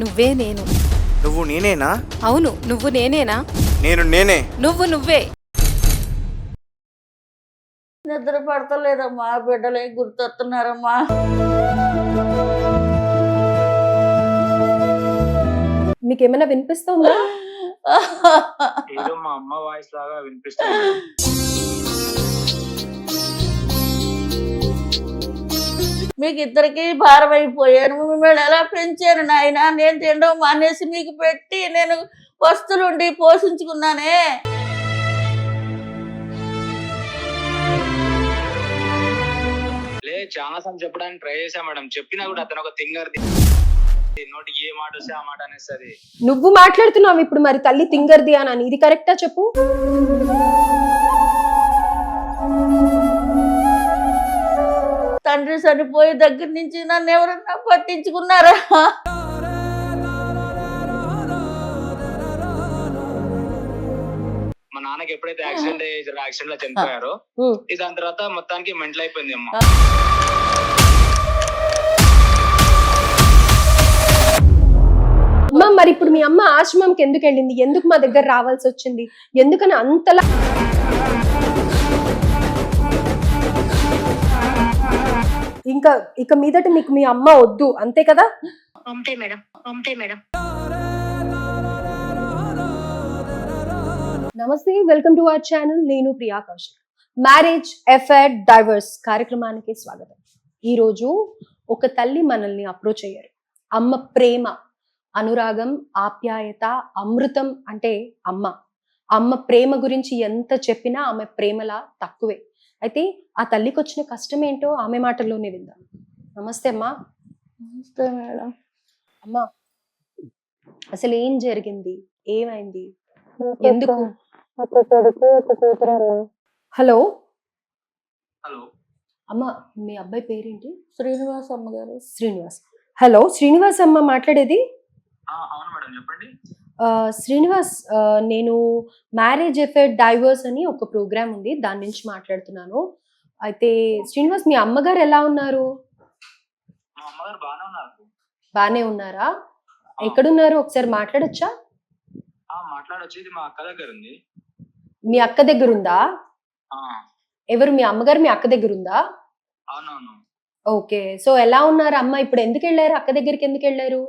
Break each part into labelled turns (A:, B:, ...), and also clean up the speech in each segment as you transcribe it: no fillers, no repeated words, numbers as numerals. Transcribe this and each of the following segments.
A: నువ్వే నేను.
B: నువ్వు నేనేనా?
A: అవును, నువ్వు నేనేనా?
B: నేను నేనే.
A: నువ్వు నువ్వే.
C: నిద్ర పడతలేదమ్మా, బిడ్డలే గుర్తొస్తున్నారమ్మా.
D: మీకేమైనా వినిపిస్తుందా?
E: ఏదో మా అమ్మ వాయిస్ లాగా వినిపిస్తుంది.
C: మీకు ఇద్దరికి భారం అయిపోయాను. మిమ్మల్ని ఎలా పెంచాను నాయన. నేను తినడం మానేసి మీకు పెట్టి నేను వస్తులుండి పోషించుకున్నానే.
E: లే చాలా సార్లు చెప్పడానికి ట్రై చేశా మేడం, చెప్పినా కూడా అతను ఒక తింగర్ది, నోటికి ఏ మాట వస్తే ఆ మాట అనేస్తుంది.
D: నువ్వు మాట్లాడుతున్నావు ఇప్పుడు మరి తల్లి తింగర్ది అని. ఇది కరెక్టా చెప్పు?
C: తండ్రి చనిపోయే దగ్గర నుంచి నన్ను ఎవరన్నా పట్టించుకున్నారా?
E: మా నాన్నకి ఎప్పుడైతే యాక్సిడెంట్ లో చనిపోయారో దాని తర్వాత మొత్తానికి మెంటల్ అయిపోయింది అమ్మ.
D: అమ్మా మరి ఇప్పుడు మీ అమ్మ ఆశ్రమంకి ఎందుకు వెళ్ళింది? ఎందుకు మా దగ్గర రావాల్సి వచ్చింది? ఎందుకని అంతలా? ఇంకా ఇక మీదట మీకు మీ అమ్మ వద్దు, అంతే కదా?
F: అంతే మేడం, అంతే మేడం.
D: నమస్తే, వెల్కమ్ టు అవర్ ఛానల్. నేను Priya Kaushal. Marriage affair divorce కార్యక్రమానికి స్వాగతం. ఈరోజు ఒక తల్లి మనల్ని అప్రోచ్ అయ్యారు. అమ్మ ప్రేమ, అనురాగం, ఆప్యాయత, అమృతం అంటే అమ్మ. అమ్మ ప్రేమ గురించి ఎంత చెప్పినా ఆమె ప్రేమలా తక్కువే. అయితే ఆ తల్లికి వచ్చిన కష్టం ఏంటో ఆమె మాటల్లోనే విందాం. నమస్తే అమ్మా.
C: నమస్తే మేడం.
D: అమ్మా అసలు ఏం జరిగింది? ఏమైంది? ఎందుకు? హలో
E: హలో
D: అమ్మ, మీ అబ్బాయి పేరేంటి?
C: శ్రీనివాస్ అమ్మగారు.
D: శ్రీనివాస్. హలో శ్రీనివాస్ అమ్మ మాట్లాడేది?
E: అవును మేడం, చెప్పండి.
D: శ్రీనివాస్, నేను మ్యారేజ్ ఎఫైర్ డైవర్స్ అని ఒక ప్రోగ్రామ్ ఉంది, దాని నుంచి మాట్లాడుతున్నాను. అయితే శ్రీనివాస్, మీ అమ్మగారు ఎలా ఉన్నారు?
E: మా అమ్మగారు బాగానే ఉన్నారు.
D: బానే ఉన్నారా? ఎక్కడున్నారు? ఒకసారి మాట్లాడొచ్చా?
E: మాట్లాడొచ్చు. ఇది మా అక్క దగ్గర ఉంది.
D: మీ అక్క దగ్గర ఉందా? ఎవరు? మీ అమ్మగారు మీ అక్క దగ్గర ఉందా?
E: అవునవును.
D: ఓకే, సో ఎలా ఉన్నారు అమ్మ? ఇప్పుడు ఎందుకు వెళ్ళారు? అక్క దగ్గరికి ఎందుకు వెళ్ళారు?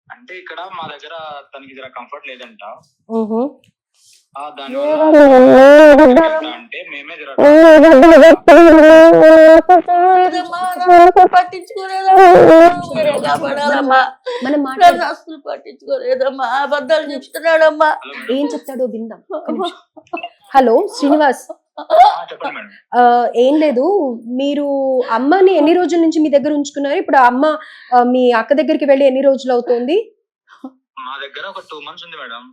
E: అంటే ఇక్కడ మా దగ్గర తనకి జర కంఫర్ట్ లేదంట. అంటే మేమే
C: పట్టించుకోలేదమ్మా, అసలు పట్టించుకోలేదమ్మా. అబద్ధాలు చెప్తున్నాడమ్మా.
D: ఏం చెప్తాడో విందాం. హలో శ్రీనివాస్,
E: చెప్పండి మేడం.
D: ఏం లేదు, మీరు అమ్మని ఎన్ని రోజుల నుంచి మీ దగ్గర ఉంచుకున్నారు? ఇప్పుడు అమ్మ మీ అక్క దగ్గరికి వెళ్ళి ఎన్ని రోజులు అవుతుంది?
E: మా దగ్గర ఒక 2 months ఉంది మేడం.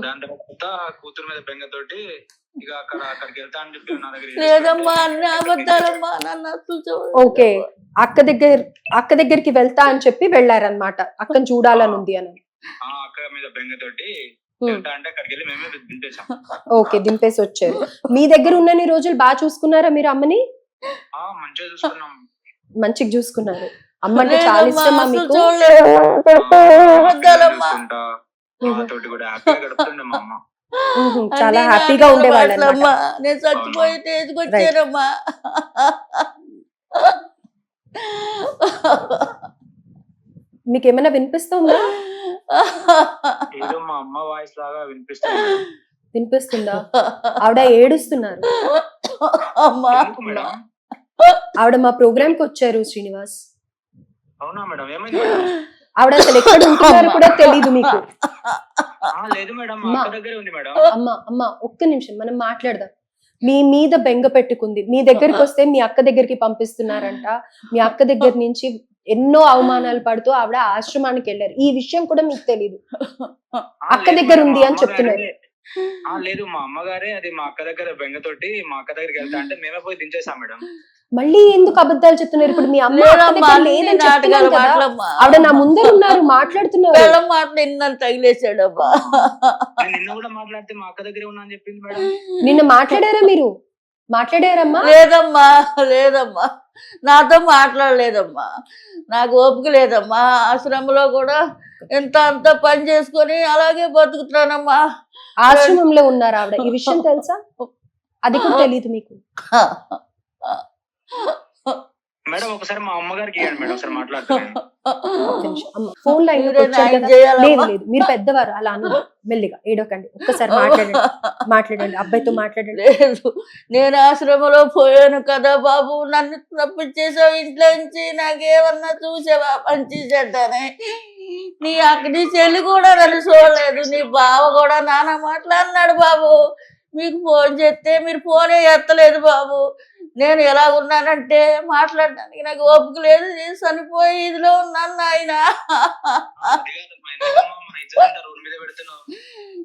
E: దాని తర్వాత కూతురు మీద బెంగతోటి ఇక అక్కడికి వెళ్తా అని చెప్పి నా దగ్గర
C: లేదమ్మా, అన్ని అబద్ధాలమ్మా. నన్ను అసలు
D: ఓకే, అక్క దగ్గరికి వెళ్తా అని చెప్పి వెళ్ళారనమాట. అక్కని చూడాలని ఉంది అని.
E: అక్క మీద బెంగతోటి వెళ్తా అంటే అక్కడికి వెళ్ళి మేమే దింపేసాం.
D: ఓకే, దింపేసి వచ్చారు. మీ దగ్గర ఉన్నన్ని రోజులు బాగా చూసుకున్నారా మీరు అమ్మని?
E: మంచిగా చూసుకున్నాం.
D: మంచిగా చూసుకున్నారు. అమ్మ అంటే చాలా ఇష్టమా మీకు?
E: తోటి కూడా హ్యాపీగా గడుపుతుండే మా అమ్మ.
D: చాలా హ్యాపీగా ఉండేవాళ్ళమ్మా.
C: నేను చచ్చిపోయి తీసుకొచ్చానమ్మా.
D: మీకు ఏమైనా వినిపిస్తుందా?
E: ఏదో మా అమ్మ వాయిస్ లాగా వినిపిస్తుంది.
D: వినిపిస్తుందా? ఆవిడ ఏడుస్తున్నారు. ఆవిడ మా ప్రోగ్రామ్ కి వచ్చారు శ్రీనివాస్.
E: అవునా మేడం? ఏమైంది మేడం?
D: ఆవిడ అసలు ఎక్కడ ఉంటున్నారో కూడా తెలీదు మీకు?
E: లేదు మేడం, మా అక్క దగ్గరే ఉంది మేడం.
D: అమ్మ ఒక్క నిమిషం, మనం మాట్లాడదాం. మీ మీద బెంగ పెట్టుకుంది. మీ దగ్గరికి వస్తే మీ అక్క దగ్గరికి పంపిస్తున్నారంట. మీ అక్క దగ్గర నుంచి ఎన్నో అవమానాలు పడుతూ ఆవిడ ఆశ్రమానికి వెళ్ళారు. ఈ విషయం కూడా మీకు తెలీదు. అక్క దగ్గర ఉంది అని చెప్తున్నారు.
E: లేదు, మా అమ్మగారే అది మా అక్క దగ్గర బెంగతోటి మా అక్క దగ్గరికి వెళ్తా అంటే మేమే పోయి దించేసాం మేడం.
D: మళ్ళీ ఎందుకు అబద్ధాలు చెప్తున్నారు? ఇప్పుడు మీ అమ్మ లేదని చెప్తున్నాను కదా, ఆవిడ నా ముందే ఉన్నారు, మాట్లాడుతున్నారు.
C: మాటలు తగిలేసాడమ్మా.
E: నిన్న కూడా మాట్లాడితే మా అక్క దగ్గరే ఉన్నా అని చెప్పింది మేడం.
D: నిన్న మాట్లాడారా మీరు? మాట్లాడారమ్మా?
C: లేదమ్మా, లేదమ్మా, నాతో మాట్లాడలేదమ్మా. నాకు ఓపిక లేదమ్మా. ఆశ్రమంలో కూడా ఎంత అంత పని చేసుకొని అలాగే బతుకుతున్నానమ్మా.
D: ఆశ్రమంలో ఉన్నారు ఆవిడ, ఈ విషయం తెలుసా? అది కూడా తెలియదు మీకు?
E: మేడం ఒకసారి మా అమ్మగారికి ఇవ్వండి మేడం, ఒకసారి మాట్లాడుతున్నాను.
D: ఫోన్ లైన్ లో కూర్చోండి కదా. లేదు లేదు, మీరు పెద్దవారు, అలా అను. మెల్లిగా ఏడోకండి, ఒక్కసారి మాట్లాడండి అబ్బాయితో మాట్లాడండి.
C: లేదు, నేను ఆశ్రమంలో పోయాను కదా బాబు, నన్ను తప్పించేసావు ఇంట్లో నుంచి. నాకేమన్నా చూసావా మంచి చెడ్డనే? నీ చెల్లి కూడా నన్ను చూడలేదు, నీ బావ కూడా నాన్న మాట్లాడినాడు బాబు. మీకు ఫోన్ చేస్తే మీరు ఫోనే ఎత్తలేదు బాబు. నేను ఎలా ఉన్నానంటే మాట్లాడడానికి నాకు ఓపిక లేదు. నేను చనిపోయి ఇదిలో ఉన్నాను నాయన.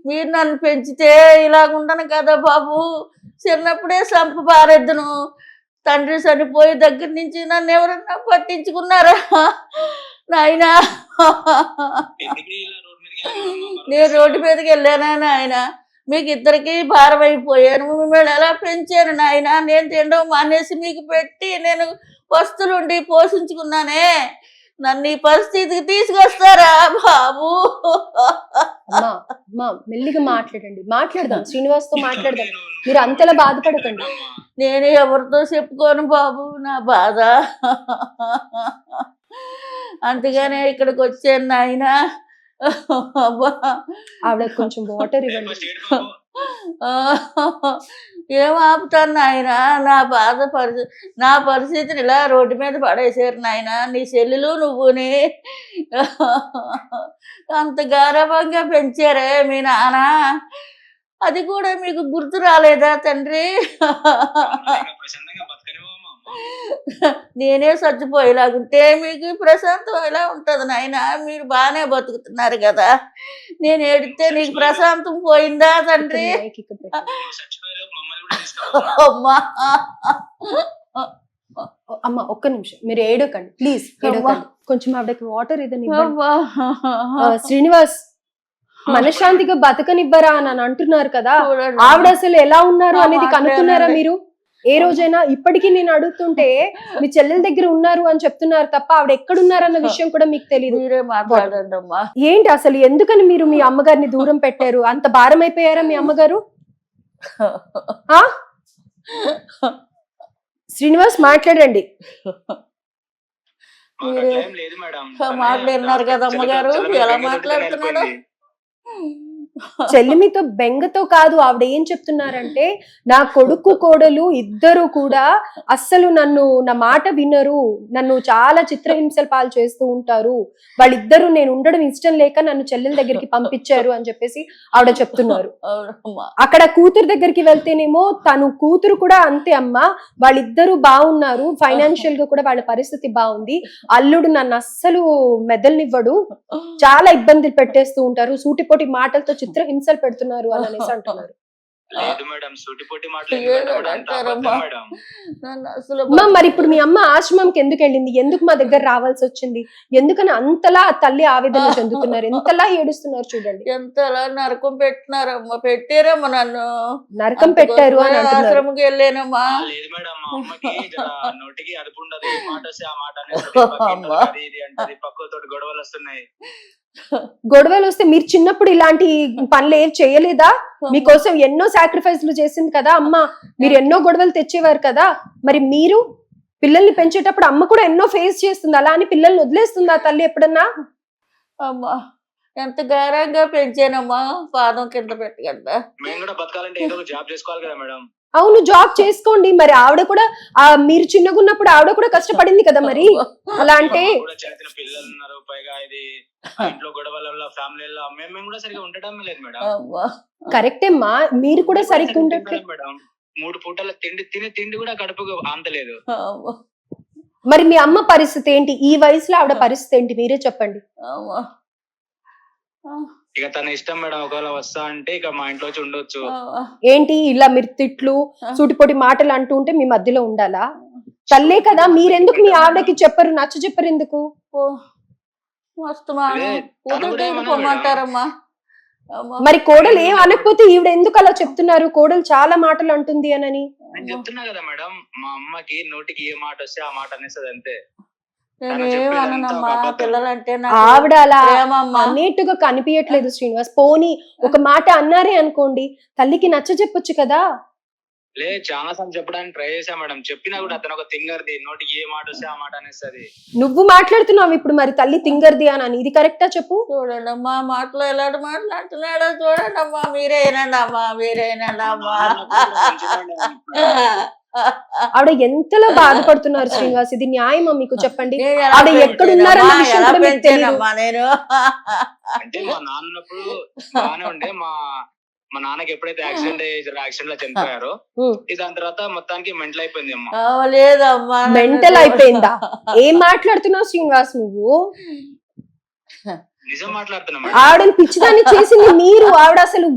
C: మీరు నన్ను పెంచితే ఇలాగుంటాను కదా బాబు. చిన్నప్పుడే చంప పారెద్దును. తండ్రి చనిపోయి దగ్గర నుంచి నన్ను ఎవరన్నా పట్టించుకున్నారా నాయన? నేను రోడ్డు మీదకి వెళ్ళానా నాయన? మీకు ఇద్దరికి భారం అయిపోయాను. మిమ్మల్ని ఎలా పెంచాను నాయన? నేను తినడం మానేసి మీకు పెట్టి నేను వస్తులుండి పోషించుకున్నానే. నన్ను ఈ పరిస్థితికి తీసుకొస్తారా బాబు?
D: మెల్లిగా మాట్లాడదాం, శ్రీనివాస్ తో మాట్లాడదాం. మీరు అంతలా బాధపడకండి.
C: నేను ఎవరితో చెప్పుకోను బాబు నా బాధ. అందుకనే ఇక్కడికి వచ్చాను నాయన.
D: ఆవిడ కొంచెం వాటర్ ఇవ్వండి.
C: ఏం ఆపుతాను నాయన? నా పరిస్థితిని ఇలా రోడ్డు మీద పడేసారు నాయన. నీ చెల్లెలు నువ్వుని అంత గారాభంగా పెంచారే మీ నాన్న. అది కూడా మీకు గుర్తు రాలేదా తండ్రి? నేనే చచ్చిపోయేలాగుంటే మీకు ప్రశాంతం ఎలా ఉంటుంది నాయన? మీరు బాగానే బతుకుతున్నారు కదా. నేను ఏడితే నీకు ప్రశాంతం పోయిందా తండ్రి?
D: అమ్మ ఒక్క నిమిషం, మీరు ఏడకండి ప్లీజ్. కొంచెం ఆవిడకి వాటర్ ఏదని. శ్రీనివాస్, మనశ్శాంతిగా బతకనివ్వరా అని అంటున్నారు కదా, ఆవిడ అసలు ఎలా ఉన్నారు అనేది కనుక్కున్నారా మీరు? ఏ రోజైనా? ఇప్పటికీ నేను అడుగుతుంటే మీ చెల్లెల దగ్గర ఉన్నారు అని చెప్తున్నారు తప్ప ఆవిడ ఎక్కడున్నారన్న విషయం కూడా మీకు తెలియదు. ఏంటి అసలు? ఎందుకని మీరు మీ అమ్మగారిని దూరం పెట్టారు? అంత భారం అయిపోయారా మీ అమ్మగారు? శ్రీనివాస్ మాట్లాడండి.
C: మాట్లాడినారు కదా అమ్మగారు, ఎలా మాట్లాడుతున్నాడు?
D: చెల్లిమితో బెంగతో కాదు, ఆవిడ ఏం చెప్తున్నారంటే నా కొడుకు కోడలు ఇద్దరు కూడా అస్సలు నా మాట వినరు, నన్ను చాలా చిత్రహింసలు పాలు చేస్తూ ఉంటారు, వాళ్ళిద్దరూ నేను ఉండడం ఇష్టం లేక నన్ను చెల్లెల దగ్గరికి పంపించారు అని చెప్పేసి ఆవిడ చెప్తున్నారు. అక్కడ కూతురు దగ్గరికి వెళ్తేనేమో తను కూతురు కూడా అంతే అమ్మ, వాళ్ళిద్దరూ బాగున్నారు, ఫైనాన్షియల్ గా కూడా వాళ్ళ పరిస్థితి బాగుంది, అల్లుడు నన్ను అస్సలు మెదల్నివ్వడు, చాలా ఇబ్బందులు పెట్టేస్తూ ఉంటారు, సూటిపోటి మాటలతో చిత్రహింసలు పెడుతున్నారు అని అనేసి అంటున్నారు. మరి ఇప్పుడు మీ అమ్మ ఆశ్రమంకి ఎందుకు వెళ్ళింది? ఎందుకు మా దగ్గర రావాల్సి వచ్చింది? ఎందుకని అంతలా తల్లి ఆవేదన చెందుతున్నారు, ఎంతలా ఏడుస్తున్నారు చూడండి.
C: ఎంతలా నరకం పెట్టినారమ్మా, పెట్టారమ్మా నన్ను
D: నరకం పెట్టారు అని
C: ఆశ్రమంకి వెళ్ళానమ్మా.
D: గొడవలు వస్తే మీరు చిన్నప్పుడు ఇలాంటి పనులు ఏం చేయలేదా? మీకోసం ఎన్నో సాక్రిఫైస్లు చేసింది కదా అమ్మ, మీరు ఎన్నో గొడవలు తెచ్చేవారు కదా. మరి మీరు పిల్లల్ని పెంచేటప్పుడు అమ్మ కూడా ఎన్నో ఫేస్ చేస్తుంది, అలా అని పిల్లల్ని వదిలేస్తుందా తల్లి ఎప్పుడన్నా?
C: అమ్మా ఎంత గారంగా పెంచానమ్మా, పాదం కింద పెట్టగలదా?
D: అవును, జాబ్ చేసుకోండి. మరి ఆవిడ కూడా మీరు చిన్నగా ఉన్నప్పుడు ఆవిడ కూడా కష్టపడింది కదా, మరి అలా అంటే కరెక్టే అమ్మా, మీరు కూడా సరిగ్గా ఉండట్లేదు
E: మేడం. 3 పూటల తిండి కూడా కడుపుకు ఆంతలేదు.
D: మరి మీ అమ్మ పరిస్థితి ఏంటి? ఈ వయసులో ఆవిడ పరిస్థితి ఏంటి మీరే చెప్పండి.
E: ఇక తన ఇష్టం మేడం, ఒకవేళ వస్తా అంటే ఇక మా ఇంట్లో వచ్చి ఉండొచ్చు.
D: ఏంటి ఇలా మీరు తిట్లు సూటిపోటి మాటలు అంటూ ఉంటే మీ మధ్యలో ఉండాలా? తల్లే కదా, మీరెందుకు మీ ఆవిడకి చెప్పరు, నచ్చ చెప్పరు ఎందుకు?
C: పోమంటారమ్మా.
D: మరి కోడలు ఏం అనకపోతే ఈవిడ ఎందుకు అలా చెప్తున్నారు? కోడలు చాలా మాటలు అంటుంది అనని
E: నేను చెప్తున్నా కదా మేడం, మా అమ్మకి నోటికి ఏ మాట వస్తే ఆ మాట అనేస్తుంది అంతే.
C: నేనేమన్నానమ్మా, పిల్లలంటే నాకు
D: ఆవిడ అలా
C: ప్రేమమ్మా.
D: అన్నట్టుగా కనిపించట్లేదు శ్రీనివాస్. పోనీ ఒక మాట అన్నారే అనుకోండి, తల్లికి నచ్చ చెప్పొచ్చు కదా.
E: లే చాలా సార్లు చెప్పడానికి ట్రై చేశా మేడం, చెప్పినా కూడా అతను ఒక తింగర్ది, నోటికి ఏ మాట వస్తే ఆ మాట అనేస్తుంది.
D: నువ్వు మాట్లాడుతున్నావు ఇప్పుడు మరి తల్లి తింగర్ది అని, ఇది కరెక్టా చెప్పు?
C: చూడండి అమ్మా, మాటలో ఎలాంటి మాట్లాడుతున్నాడో చూడండి అమ్మా, మీరేనండి అమ్మా, మీరేనండి అమ్మా.
D: ఆవిడ ఎంతలో బాధపడుతున్నారు శ్రీనివాస్, ఇది న్యాయమా మీకు చెప్పండి?
C: నేను ఎలా
D: ఆవిడ ఎక్కడున్నారన్న
C: పెంచానమ్మా,
D: విషయం
C: ఎలా
D: కూడా మీకు తెలియదు.
C: పెంచానమ్మా నేను?
E: అంటే మా నాన్నప్పుడు బాగానే ఉండే, మా నాన్నకి ఎప్పుడైతే యాక్సిడెంట్ లో చనిపోయారో దాని తర్వాత మొత్తానికి మెంటల్ అయిపోయింది అమ్మ.
C: లేదమ్మా,
D: మెంటల్ అయిపోయిందా? ఏం మాట్లాడుతున్నావు శ్రీనివాస్ నువ్వు?
E: నిజం మాట్లాడుతున్నా మేడం.
D: ఆవిడని పిచ్చిదాన్ని చేసింది మీరు. ఆవిడ అసలు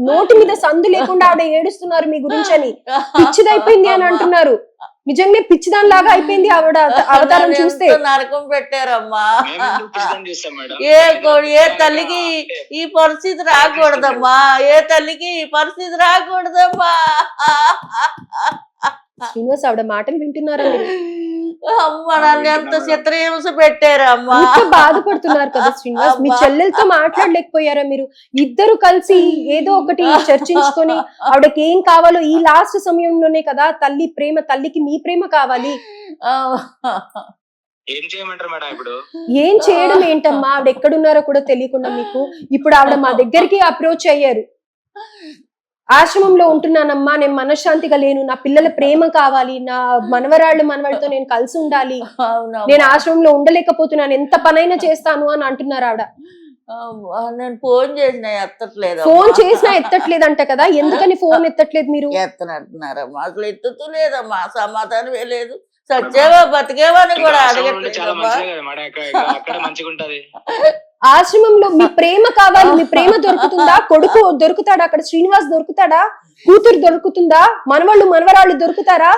D: నోటి మీద సందు లేకుండా ఆవిడ ఏడుస్తున్నారు మీ గురించి అని, పిచ్చిదైపోయింది అని అంటున్నారు. నిజంగా పిచ్చిదాని లాగా అయిపోయింది ఆవిడ అవతారం చూస్తే.
C: నరకం పెట్టారమ్మా.
E: మేమెందుకు పిచ్చిదాన్ని చేస్తాం మేడం?
C: ఏ తల్లికి ఈ పరిస్థితి రాకూడదమ్మా, ఏ తల్లికి ఈ పరిస్థితి రాకూడదమ్మా.
D: శ్రీనివాస్ ఆవిడ మాటలు వింటున్నారా మీరు?
C: అమ్మ, నన్ను ఎంత చిత్రహింస పెట్టారమ్మా.
D: అంత బాధపడుతున్నారు కదా శ్రీనివాస్. మీ చెల్లెలతో మాట్లాడలేకపోయారా మీరు? ఇద్దరు కలిసి ఏదో ఒకటి చర్చించుకొని ఆవిడకి ఏం కావాలో, ఈ లాస్ట్ సమయంలోనే కదా తల్లి ప్రేమ, తల్లికి మీ ప్రేమ కావాలి.
E: ఏం చేయమంటారు మేడం ఇప్పుడు?
D: ఏం చేయడం ఏంటమ్మా, ఆవిడ ఎక్కడున్నారో కూడా తెలియకుండా మీకు. ఇప్పుడు ఆవిడ మా దగ్గరికి అప్రోచ్ అయ్యారు. ఆశ్రమంలో ఉంటున్నానమ్మా, నేను మనశ్శాంతిగా లేను, నా పిల్లల ప్రేమ కావాలి, నా మనవరాళ్ళతో నేను కలిసి ఉండాలి, నేను ఆశ్రమంలో ఉండలేకపోతున్నాను, ఎంత పనైనా చేస్తాను అని అంటున్నారు ఆవిడ.
C: నేను ఫోన్ చేసినా ఎత్తట్లేదు.
D: ఫోన్ చేసినా ఎత్తట్లేదంట కదా, ఎందుకని ఫోన్ ఎత్తట్లేదు మీరు?
C: ఎత్తనంటున్నారమ్మా, అసలు ఎత్తుతూ లేదమ్మా, సమాధానమే లేదు. సచ్చేవా బతికేవని కూడా
E: చాలా
C: అడగట్లేదమ్మా.
E: మంచిదే కదా మేడం, అక్కడ మంచిగా ఉంటది.
D: ఆశ్రమంలో మీ ప్రేమ కావాలి, మీ ప్రేమ దొరుకుతుందా? కొడుకు దొరుకుతాడా అక్కడ? శ్రీనివాస్ దొరుకుతాడా? కూతురు దొరుకుతుందా? మనవరాళ్ళు దొరుకుతారా?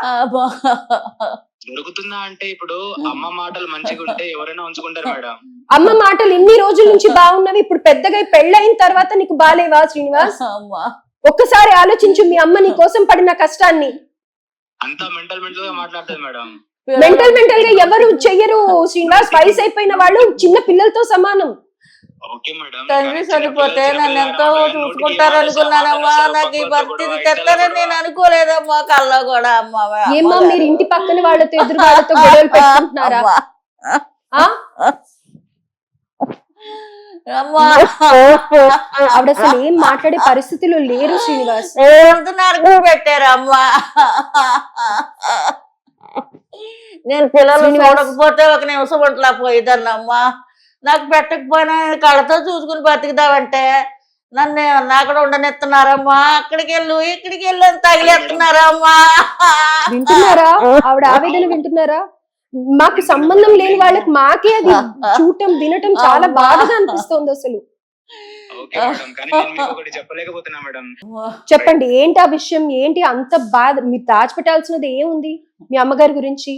E: దొరుకుతుందా అంటే ఇప్పుడు అమ్మ మాటలు మంచిగా ఉంటే ఎవరైనా ఉంచుకుంటారు మేడం.
D: అమ్మ మాటలు ఇన్ని రోజుల నుంచి బాగున్నవి, ఇప్పుడు పెద్దగా పెళ్ళైన తర్వాత నీకు బాలేవా శ్రీనివాస్? ఒక్కసారి ఆలోచించు మీ అమ్మ నీ కోసం పడిన కష్టాన్ని.
E: అంతా మెంటల్ గా మాట్లాడుతుంది మేడం.
D: మెంటల్ గా ఎవరు చెయ్యరు శ్రీనివాస్. వయసు అయిపోయిన వాళ్ళు చిన్న పిల్లలతో సమానం.
C: తండ్రి చనిపోతే నన్ను ఎంతో చూసుకుంటారు అనుకున్నానమ్మా, నాకు ఈ పరిస్థితి తెస్తారని నేను అనుకోలేదమ్మా, కల్లో కూడా. అమ్మా,
D: ఏమ్మా మీరు ఇంటి పక్కన వాళ్ళతో ఎదురు వాళ్ళతో గొడవలు పెట్టుకుంటున్నారా? ఆవిడ అసలు ఏం మాట్లాడే పరిస్థితిలో లేరు శ్రీనివాస్.
C: నరకం పెట్టారమ్మా. నేను పిల్లలు చూడకపోతే ఒక నిమిషం ఒంట్లా పోయిద్దన్నమ్మా. నాకు పెట్టకపోయినా కళ్ళతో చూసుకుని బతుకుదామంటే నన్ను అక్కడ ఉండనిస్తున్నారమ్మా. అక్కడికి వెళ్ళు, ఇక్కడికి వెళ్ళు అని తగిలేస్తున్నారమ్మా.
D: వింటున్నారా? ఆవిడ ఆవేదన వింటున్నారా? మాకు సంబంధం లేని వాళ్ళకి మాకే అది చూడటం వినటం చాలా బాధగా అనిపిస్తోంది అసలు. చెప్పండి ఏంటి ఆ విషయం, ఏంటి అంత బాధ? మీరు దాచిపెట్టాల్సినది ఏముంది మీ అమ్మగారి గురించి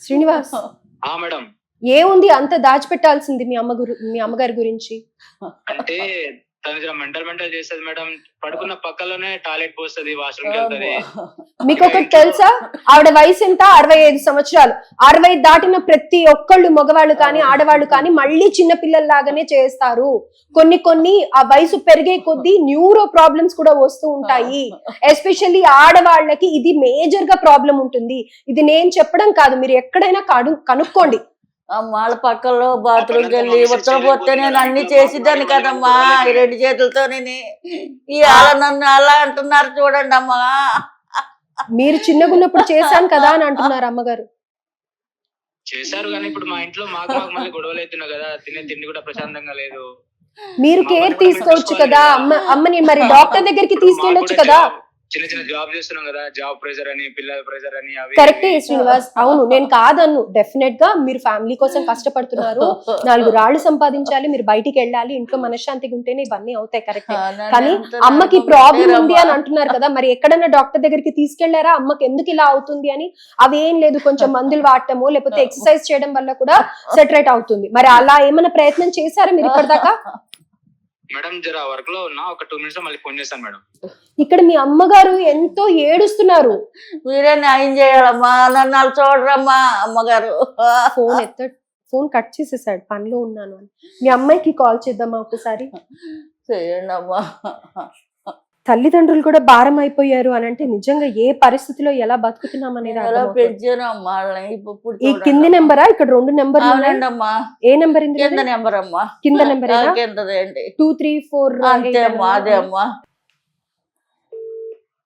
D: శ్రీనివాస్? ఏముంది అంత దాచిపెట్టాల్సింది మీ అమ్మగారి గురించి?
E: అంటే తను మెంటల్ చేస్తుంది మేడం. పడుకున్న పక్కలోనే టాయిలెట్ పోస్తుంది, వాష్రూమ్ వెళ్తుంది.
D: మీకు ఒకటి తెలుసా, ఆవిడ వయసు ఎంత? 65 సంవత్సరాలు. 60 దాటిన ప్రతి ఒక్కళ్ళు, మగవాళ్ళు కానీ ఆడవాళ్ళు కానీ, మళ్ళీ చిన్న పిల్లల్లాగానే చేస్తారు. కొన్ని ఆ వయసు పెరిగే కొద్దీ న్యూరో ప్రాబ్లమ్స్ కూడా వస్తూ ఉంటాయి. ఎస్పెషల్లీ ఆడవాళ్ళకి ఇది మేజర్ గా ప్రాబ్లం ఉంటుంది. ఇది నేను చెప్పడం కాదు, మీరు ఎక్కడైనా కనుక్కోండి.
C: వాళ్ళ పక్కలో బాత్రూమ్కి వెళ్ళి ఉత్తరపోతే నేను అన్ని చేసిద్దాన్ని కదమ్మా, ఈ 2 చేతులతో. నన్ను అలా అంటున్నారు చూడండి అమ్మా.
D: మీరు చిన్నగున్నప్పుడు చేశాను కదా అని అంటున్నారు అమ్మగారు.
E: చేశారు కానీ ఇప్పుడు మా ఇంట్లో మాకు మళ్ళీ గొడవలు అవుతున్నాయి కదా, తినే తిండి కూడా ప్రశాంతంగా లేదు.
D: మీరు కేర్ తీసుకోవచ్చు కదా అమ్మని, మరి డాక్టర్ దగ్గరికి తీసుకెళ్ళొచ్చు కదా.
E: చిన్న జాబ్ చేస్తున్నాం కదా, జాబ్ ప్రెషర్ అని, పిల్లల ప్రెషర్ అని.
D: కరెక్టే శ్రీనివాస్, అవును, నేను కాదన్ను. డెఫినెట్ గా మీరు ఫ్యామిలీ కోసం కష్టపడుతున్నారు, 4 రాళ్ళు సంపాదించాలి, మీరు బయటికి వెళ్ళాలి, ఇంట్లో మనశ్శాంతిగా ఉంటేనే ఇవన్నీ అవుతాయి. కరెక్టే. కానీ అమ్మకి ప్రాబ్లం ఉంది అని అంటున్నారు కదా, మరి ఎక్కడన్నా డాక్టర్ దగ్గరికి తీసుకెళ్లారా? అమ్మకి ఎందుకు ఇలా అవుతుంది అని? అవేం లేదు, కొంచెం మందులు వాడటము లేకపోతే ఎక్సర్సైజ్ చేయడం వల్ల కూడా సెటరేట్ అవుతుంది. మరి అలా ఏమైనా ప్రయత్నం చేశారా మీరు ఇప్పటిదాకా?
E: మేడం జర వర్క్ లో ఉన్నా, ఒక 2 minutes లో మళ్ళీ ఫోన్ చేస్తాను మేడం.
D: ఇక్కడ మీ అమ్మగారు ఎంతో ఏడుస్తున్నారు.
C: మీరే న్యాయం చేయాలమ్మా, నన్ను అలా చూడరమ్మా అమ్మగారు.
D: ఫోన్ కట్ చేసేసాడు, పనిలో ఉన్నాను అని. మీ అమ్మాయికి కాల్ చేద్దామా ఒకసారి?
C: చేయండి అమ్మా.
D: తల్లిదండ్రులు కూడా భారం అయిపోయారు అని అంటే నిజంగా ఏ పరిస్థితిలో ఎలా బతుకుతున్నాం అనేది
C: ఎలా
D: అర్థమవుతుంది.
C: పెంచాను అమ్మా వాళ్ళని. ఇప్పుడు
D: ఈ కింది నెంబరా? ఇక్కడ 2 నెంబర్
C: అమ్మా,
D: ఏ నెంబర్?
C: కింద నెంబర్ అమ్మా.
D: కింద నెంబర్
C: కిందదేండి.
D: 2 3 4
C: అంతే అమ్మా, అదే అమ్మా.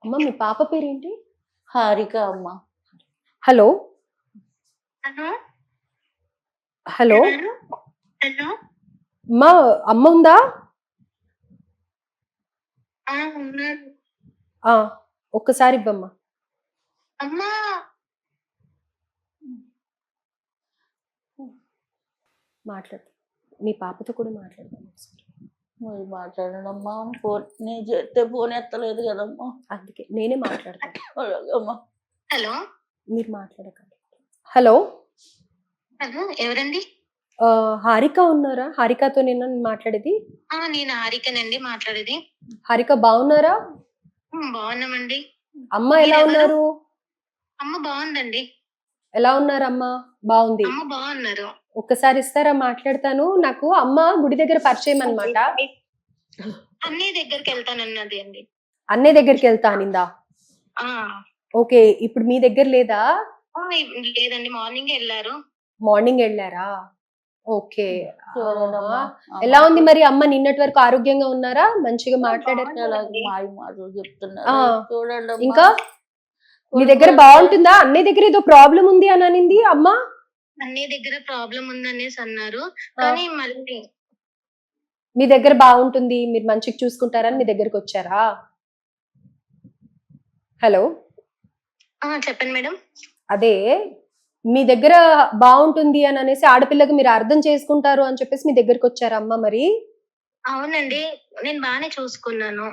D: అమ్మ మీ పాప పేరేంటి?
C: హారిక అమ్మా.
D: హలో
F: హలో
D: హలో
F: హలో
D: అమ్మా, అమ్మ ఉందా?
F: ఉన్నారు.
D: ఒక్కసారి ఇవ్వమ్మా.
F: అమ్మా
D: మాట్లాడు, మీ పాపతో కూడా మాట్లాడదాం ఒకసారి.
C: మీరు మాట్లాడండి అమ్మా. ఫోన్ నేను చేస్తే ఫోన్ ఎత్తలేదు కదమ్మా,
D: అందుకే నేనే మాట్లాడతాను.
C: అలాగమ్మా.
F: హలో
D: మీరు మాట్లాడకండి. హలో
F: హలో ఎవరండి?
D: హారిక ఉన్నారా? హారికతో నేను మాట్లాడేది.
F: నేను హారికనండి మాట్లాడేది.
D: హారిక బాగున్నారా?
F: బాగున్నామండి.
D: అమ్మ ఎలా ఉన్నారు?
F: అమ్మ బాగుందండి.
D: ఎలా ఉన్నారు అమ్మ? బాగుంది.
F: అమ్మ బాగున్నారు.
D: ఒక్కసారి ఇస్తారా? మాట్లాడతాను. నాకు అమ్మ గుడి దగ్గర పరిచయం అన్నమాట.
F: అన్నయ్య దగ్గరికి వెళ్తానన్నది అండి.
D: అన్నయ్య దగ్గరికి వెళ్తా అనిందా? ఓకే, ఇప్పుడు మీ దగ్గర లేదా?
F: లేదండి, మార్నింగ్ వెళ్ళారు.
D: మార్నింగ్ వెళ్ళారా? ఓకే.
C: చూడండమ్మా.
D: ఎలా ఉంది మరి అమ్మ? నిన్నటి వరకు ఆరోగ్యంగా ఉన్నారా? మంచిగా మాట్లాడారు?
C: మాయ మాటలు చెప్తున్నారు. చూడండి
D: ఇంకా మీ దగ్గర బాగుంటుందా? అన్నయ్య దగ్గర ఏదో ప్రాబ్లం ఉంది అని అనింది అమ్మ.
F: అన్నయ్య దగ్గర ప్రాబ్లం ఉందనేసి అన్నారు, కానీ మళ్ళీ
D: మీ దగ్గర బాగుంటుంది, మీరు మంచిగా చూసుకుంటారని మీ దగ్గరకు వచ్చారా? హలో
F: చెప్పండి మేడం.
D: అదే మీ దగ్గర బాగుంటుంది అని అనేసి ఆడపిల్లకి మీరు అర్థం చేసుకుంటారు అని చెప్పేసి మీ దగ్గరకు వచ్చారా అమ్మ? మరి
F: అవునండి, నేను బానే చూసుకున్నాను.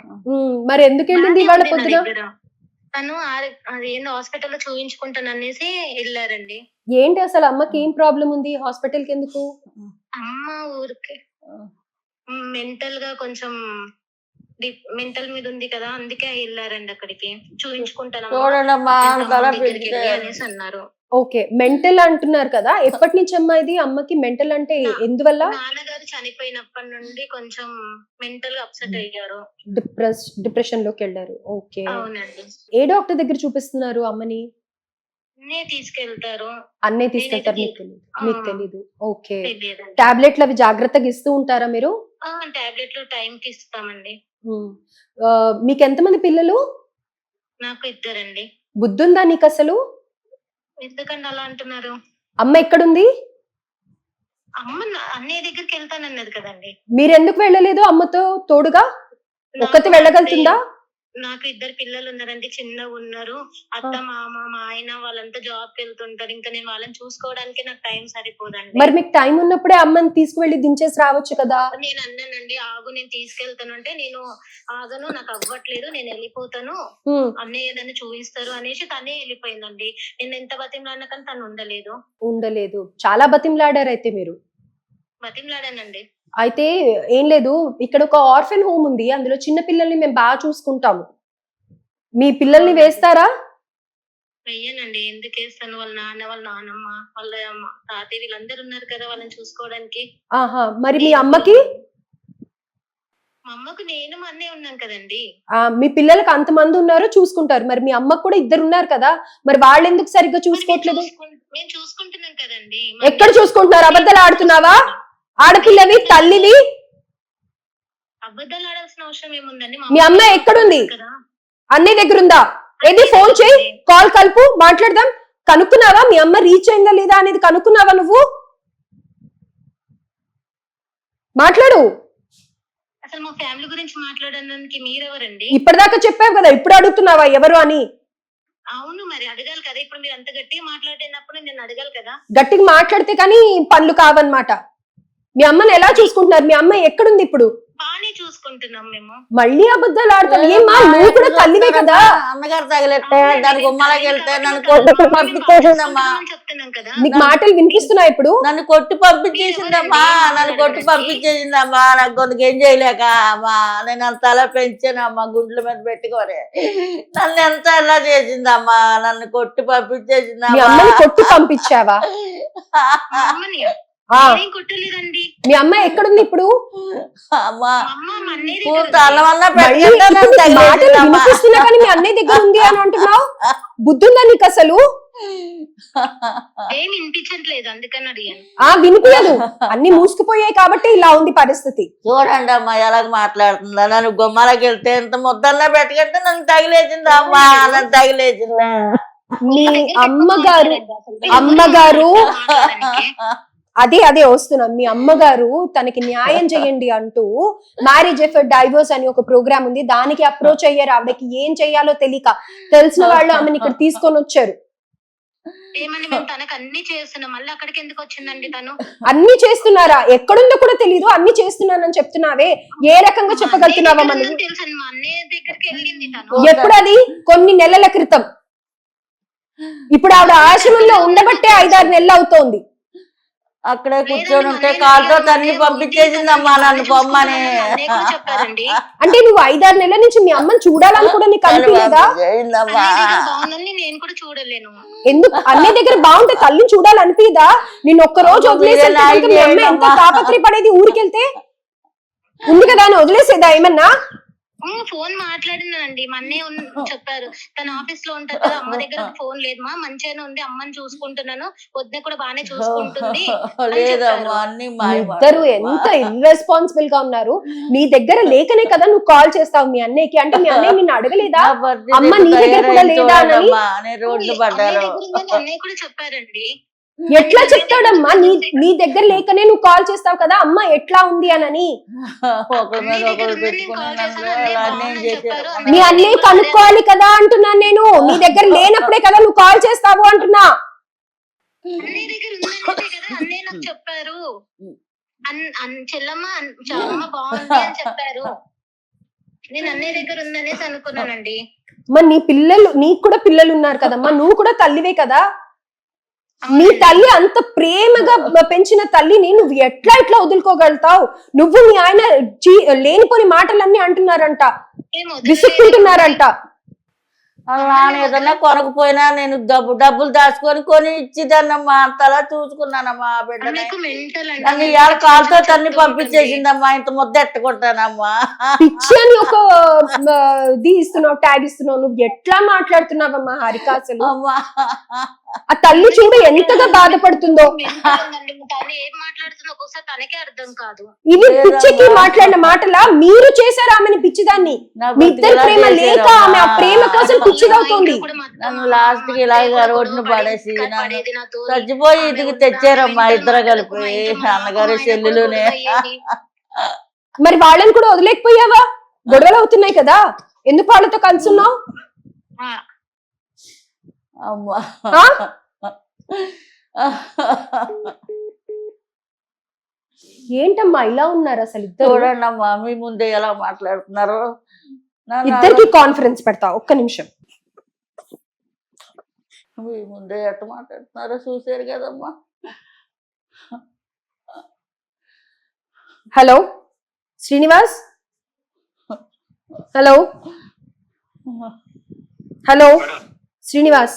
D: మరి ఎందుకు వెళ్ళింది ఇవాళ పొద్దున?
F: తను అదేందో హాస్పిటల్లో చూపించుకుంటాను అనేసి వెళ్ళారండి.
D: ఏంటి అసలు అమ్మకి ఏం ప్రాబ్లం ఉంది? హాస్పిటల్ కి ఎందుకు?
F: అమ్మ ఊరికే మెంటల్ గా కొంచెం మెంటల్ మీద ఉంది కదా, అందుకే వెళ్ళారండి అక్కడికి. చూపించుకుంటాను అనేసి అన్నారు.
D: ఓకే, మెంటల్ అంటున్నారు కదా, ఎప్పటి నుంచి అమ్మా ఇది? అమ్మకి మెంటల్ అంటే ఎందువల్ల?
F: నాన్నగారు చనిపోయినప్పటి నుండి కొంచెం మెంటల్ గా అప్సెట్ అయ్యారు,
D: డిప్రెషన్ లోకి వెళ్ళారు. ఓకే,
F: అవునండి.
D: ఏ డాక్టర్ దగ్గర చూపిస్తున్నారు అమ్మని?
F: అన్నయ్య తీసుకెళ్తారు.
D: అన్నయ్య తీసుకెళ్తారు, మీకు తెలీదు? ఓకే, టాబ్లెట్లు అవి జాగ్రత్తగా ఇస్తూ ఉంటారా మీరు?
F: టాబ్లెట్లు టైం కి ఇస్తామండి.
D: మీకు ఎంతమంది పిల్లలు?
F: నాకు 2 అండి.
D: బుద్ధుందా నీకు అసలు?
F: ఎందుకండి అలా అంటున్నారు?
D: అమ్మ ఎక్కడుంది?
F: అమ్మ అన్నయ్య దగ్గరికి వెళ్తానన్నది కదండి.
D: మీరెందుకు వెళ్ళలేదు అమ్మతో తోడుగా? ఒక్కతి వెళ్ళగలుగుతుందా?
F: నాకు 2 పిల్లలు ఉన్నారండి, చిన్నగా ఉన్నారు. అత్త మామ మా ఆయన వాళ్ళంతా జాబ్ కి వెళ్తుంటారు. ఇంకా నేను వాళ్ళని చూసుకోవడానికి నాకు టైం సరిపోదండి.
D: మరి మీకు టైం ఉన్నప్పుడే అమ్మని తీసుకువెళ్ళి దించేసి రావచ్చు కదా?
F: నేను అన్నానండి, ఆగు నేను తీసుకెళ్తాను అంటే, నేను ఆగను, నాకు అవ్వట్లేదు, నేను వెళ్ళిపోతాను, అన్నయ్య ఏదైనా చూపిస్తారు అనేసి తనే వెళ్ళిపోయిందండి. నేను ఎంత బతిమలాడినా కానీ తను ఉండలేదు. చాలా బతిమలాడారు అయితే మీరు. బతిమలాడానండి.
D: అయితే ఏం లేదు, ఇక్కడ ఒక ఆర్ఫన్ హోమ్ ఉంది, అందులో చిన్న పిల్లల్ని మేము బాగా చూసుకుంటాము. మీ పిల్లల్ని వేస్తారా?
F: వెయ్యనండి, ఎందుకు వేస్తాను? వాళ్ళ నాన్న, వాళ్ళ నాన్నమ్మ, వాళ్ళ తాతయ్య వీళ్ళందరూ ఉన్నారు కదా వాళ్ళని చూసుకోవడానికి.
D: మరి మీ అమ్మకి?
F: మా అమ్మకు నేను మా అన్నయ్య ఉన్నాం కదండి.
D: మీ పిల్లలకి అంతమంది ఉన్నారు, చూసుకుంటారు. మరి మీ అమ్మకు కూడా 2 ఉన్నారు కదా, మరి వాళ్ళు ఎందుకు సరిగ్గా చూసుకోవట్లేదు?
F: మేము చూసుకుంటున్నాం కదండి.
D: ఎక్కడ చూసుకుంటున్నారు? అబద్ధాలు ఆడుతున్నావా? ఆడపిల్లవి, తల్లివి,
F: అబద్ధాలు ఆడాల్సిన అవసరం ఏముందండి?
D: మీ అమ్మ ఎక్కడుంది? అన్నయ్య దగ్గర ఉందా? ఏది? ఫోన్ చేయి, కాల్ కలుపు, మాట్లాడదాం. కనుక్కున్నావా మీ అమ్మ రీచ్ అయిందా లేదా అనేది? కనుక్కున్నావా నువ్వు? మాట్లాడు.
F: అసలు మా ఫ్యామిలీ గురించి మాట్లాడడానికి మీరెవరండి?
D: ఇప్పటిదాకా చెప్పావు కదా, ఇప్పుడు అడుగుతున్నావా ఎవరు అని?
F: అవును, మరి అడగాలి కదా. ఇప్పుడు మీరు అంత గట్టిగా మాట్లాడినప్పుడు నేను అడగాలి కదా.
D: గట్టిగా మాట్లాడితే కానీ పనులు కావన్నమాట. మీ అమ్మని ఎలా చూసుకుంటున్నారు? మీ అమ్మ ఎక్కడుంది ఇప్పుడు?
F: బానే చూసుకుంటున్నాం మేము.
D: మళ్ళీ అబద్ధాలు ఆడతావు ఏమ్మా? నువ్వు కూడా తల్లివే కదా.
C: అన్నగారు తగిలితే దాని గుమ్మలకి వెళ్తే నన్ను కొట్టి పంపించేసిందమ్మా.
F: చెప్తున్నాం కదా.
D: నీకు మాటలు వినిపిస్తున్నాయి ఇప్పుడు?
C: నన్ను కొట్టి పంపించేసిందమ్మా, నన్ను కొట్టి పంపించేసిందమ్మా. నాకు కొందుకు ఏం చేయలేక అమ్మా, నేను అంత అలా పెంచానమ్మా, గుండ్ల మీద పెట్టుకోరే. నన్ను ఎంత ఎలా చేసిందమ్మా, నన్ను కొట్టి
D: మీ
C: పంపించేసిందమ్మా.
D: అమ్మని కొట్టి పంపించావా?
F: మా అమ్మని
D: ఆ,
F: నేనేం కొట్టలేదండి.
D: మీ అమ్మ ఎక్కడుంది ఇప్పుడు?
C: అమ్మా
F: మా అమ్మ మా అన్నయ్య దగ్గర
C: కూతురు
F: ఉంది.
C: అల్లమన్నా
D: మళ్ళీ
C: పెట్టుకుంటే
D: ఇప్పుడు
C: నన్ను
D: నీకు మాటలు
C: తగిలేసిందమ్మా.
D: వినిపిస్తున్నా కానీ మీ అన్నయ్య దగ్గర ఉంది అని అంటున్నావు. బుద్ధుందా నీకు అసలు?
F: ఏం వినిపించట్లేదు అందుకని అడిగాను.
D: వినిపించదు. అన్ని మూసుకుపోయాయి కాబట్టి ఇలా ఉంది పరిస్థితి.
C: చూడండి అమ్మా ఎలాగ మాట్లాడుతుందా. నన్ను గుమ్మలకి వెళ్తే ఎంత ముద్దల్లా పెట్టుకుంటే నన్ను తగిలేసిందా అమ్మా, నన్ను తగిలేసిందా.
D: మీ అమ్మగారు అదే వస్తున్నా. మీ అమ్మగారు తనకి న్యాయం చేయండి అంటూ మ్యారేజ్ ఎఫర్ డైవర్స్ అని ఒక ప్రోగ్రామ్ ఉంది, దానికి అప్రోచ్ అయ్యారు. ఆవిడకి ఏం చెయ్యాలో తెలియక తెలిసిన వాళ్ళు ఆమెను ఇక్కడ తీసుకొని వచ్చారు.
F: ఏమని మేము తనకు అన్ని చేస్తున్నాం, మళ్ళీ అక్కడికి ఎందుకు వచ్చిందండి తను?
D: అన్ని చేస్తున్నారా? ఎక్కడుందో కూడా తెలీదు, అన్ని చేస్తున్నానని చెప్తున్నావే. ఏ రకంగా చెప్పగలుగుతున్నావా మనం?
F: తెలుసు మా అన్నయ్య దగ్గరికి వెళ్ళింది తను.
D: ఎప్పుడు? అది కొన్ని నెలల క్రితం. ఇప్పుడు ఆవిడ ఆశ్రమంలో ఉండబట్టే 5-6 నెలలు అవుతోంది.
C: అక్కడే కూర్చొని ఉంటే కాలుతో తన్ని పంపించేసిందమ్మా నన్ను పొమ్మని.
F: అన్నయ్య కూడా చెప్పారండి.
D: అంటే నువ్వు 5-6 నెలల నుంచి మీ అమ్మని చూడాలని కూడా నీకు అనిపించలేదా?
C: చేసిందమ్మా.
F: అన్నయ్య దగ్గర బాగుందని నేను కూడా చూడలేను.
D: ఎందుకు? అన్నయ్య దగ్గర బాగుంటే తల్లిని చూడాలనిపిదా? నేను ఒక్క రోజు వదిలేసి మీ అమ్మ ఎంత తాపత్రయపడేది. ఊరికెళ్తే ఉంది కదా అని వదిలేసేదా ఏమన్నా?
F: ఫోన్ మాట్లాడినానండి, మా అన్నయ్య చెప్పారు తన ఆఫీస్ లో ఉంటారు కదా, అమ్మ దగ్గర ఫోన్ లేదు మా, మంచిగానే ఉంది, అమ్మని చూసుకుంటున్నాను, వద్ద కూడా బానే చూసుకుంటుంది అని
C: లేదమ్మా
F: చెప్పారు.
C: అన్ని
D: ఇద్దరు ఎంత ఇర్రెస్పాన్సిబుల్ గా ఉన్నారు. నీ దగ్గర లేకనే కదా నువ్వు కాల్ చేస్తావు మీ అన్నయ్యకి. అంటే మీ అన్నయ్య నిన్ను అడగలేదా అమ్మ నీ దగ్గర కూడా లేదా అని?
C: రోడ్లు
F: అన్నయ్య
C: పడ్డారు.
F: దగ్గర ఉందని అన్నయ్య కూడా చెప్పారండి.
D: ఎట్లా చెప్తాడమ్మా? నీ దగ్గర లేకనే నువ్వు కాల్ చేస్తావు కదా అమ్మ ఎట్లా ఉంది అని.
C: ఒకరి మీద ఒకరు పెట్టుకుని అన్యాయం చేశారు.
D: మీ అన్నయ్య కనుక్కోవాలి కదా అంటున్నాను నేను. నీ దగ్గర లేనప్పుడే కదా నువ్వు కాల్ చేస్తావు అంటున్నా.
F: అన్నయ్య దగ్గర ఉందనే కదా అన్నయ్య నాకు చెప్పారు. చెల్లమ్మ అమ్మ బాగుంది అని చెప్పారు. నేను అన్నయ్య దగ్గర ఉందనేసి అనుకున్నానండి.
D: మరి నీకు కూడా పిల్లలు ఉన్నారు కదమ్మా, నువ్వు కూడా తల్లివే కదా. నీ తల్లి అంత ప్రేమగా పెంచిన తల్లిని నువ్వు ఎట్లా వదులుకోగలుగుతావు? నువ్వు మీ ఆయన లేనిపోని మాటలన్నీ అంటున్నారంట, విసుక్కుంటున్నారంట.
C: అలా ఏదన్నా కొనకపోయినా నేను డబ్బులు దాచుకొని కొని ఇచ్చిదన్నమ్మా, అంతలా చూసుకున్నానమ్మా ఆ బిడ్డని. నన్ను ఇవాళ కాలుతో తన్ని పంపించేసిందమ్మా, ఇంత ముద్ద ఎట్టుకుంటానమ్మా.
D: పిచ్చి అని ఒక ఇస్తున్నావు, ట్యాగ్ ఇస్తున్నావు. నువ్వు ఎట్లా మాట్లాడుతున్నావమ్మా హారిక అసలు?
C: అమ్మా
D: ఆ తల్లి చూడు ఎంతగా బాధపడుతుందో.
F: ఏం మాట్లాడుతుందో ఒకసారి తనకే అర్థం కాదు.
D: ఇవి పిచ్చికి మాట్లాడిన మాటలా? మీరు చేశారు ఆమెని పిచ్చిదాన్ని. మీ ఇద్దరు ప్రేమ లేక ఆమె ఆ ప్రేమ కోసం పిచ్చిదవుతుంది.
C: నన్ను లాస్ట్ కి ఇలాగ రోడ్డును పడేసి చచ్చిపోయి ఇంటికి తెచ్చారమ్మా ఇద్దరు కలిపి, అన్నగారు చెల్లెలునే.
D: మరి వాళ్ళని కూడా వదిలేకపోయావా? గొడవలు అవుతున్నాయి కదా, ఎందుకు వాళ్ళతో కలిసి ఉన్నావు?
C: అమ్మా
D: ఏంటమ్మా ఇలా ఉన్నారు అసలు ఇద్దరు?
C: చూడండి అమ్మా మీ ముందే ఎలా మాట్లాడుతున్నారు.
D: ఇద్దరికి కాన్ఫరెన్స్ పెడతా ఒక్క నిమిషం.
C: మీ ముందే ఎట్ట మాట్లాడుతున్నారో చూసారు కదమ్మా.
D: Hello Srinivas, hello hello Srinivas,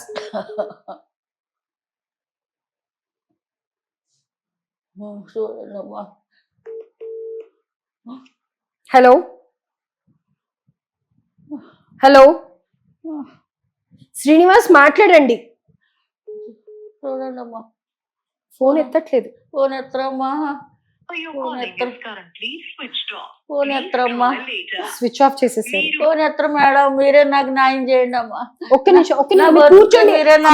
C: చూడండమ్మా.
D: హలో హలో శ్రీనివాస్ మాట్లాడండి.
C: చూడండమ్మా
D: ఫోన్ ఎత్తట్లేదు.
C: ఫోన్ ఎత్తరమ్మా, ఫోన్ ఎత్తరమ్మా,
D: స్విచ్ ఆఫ్ చేసేసారు.
C: ఫోన్ ఎత్తరు మేడం, మీరే నాకు న్యాయం చేయండి అమ్మా.
D: ఒక్క నిమిషం కూర్చోండి. మా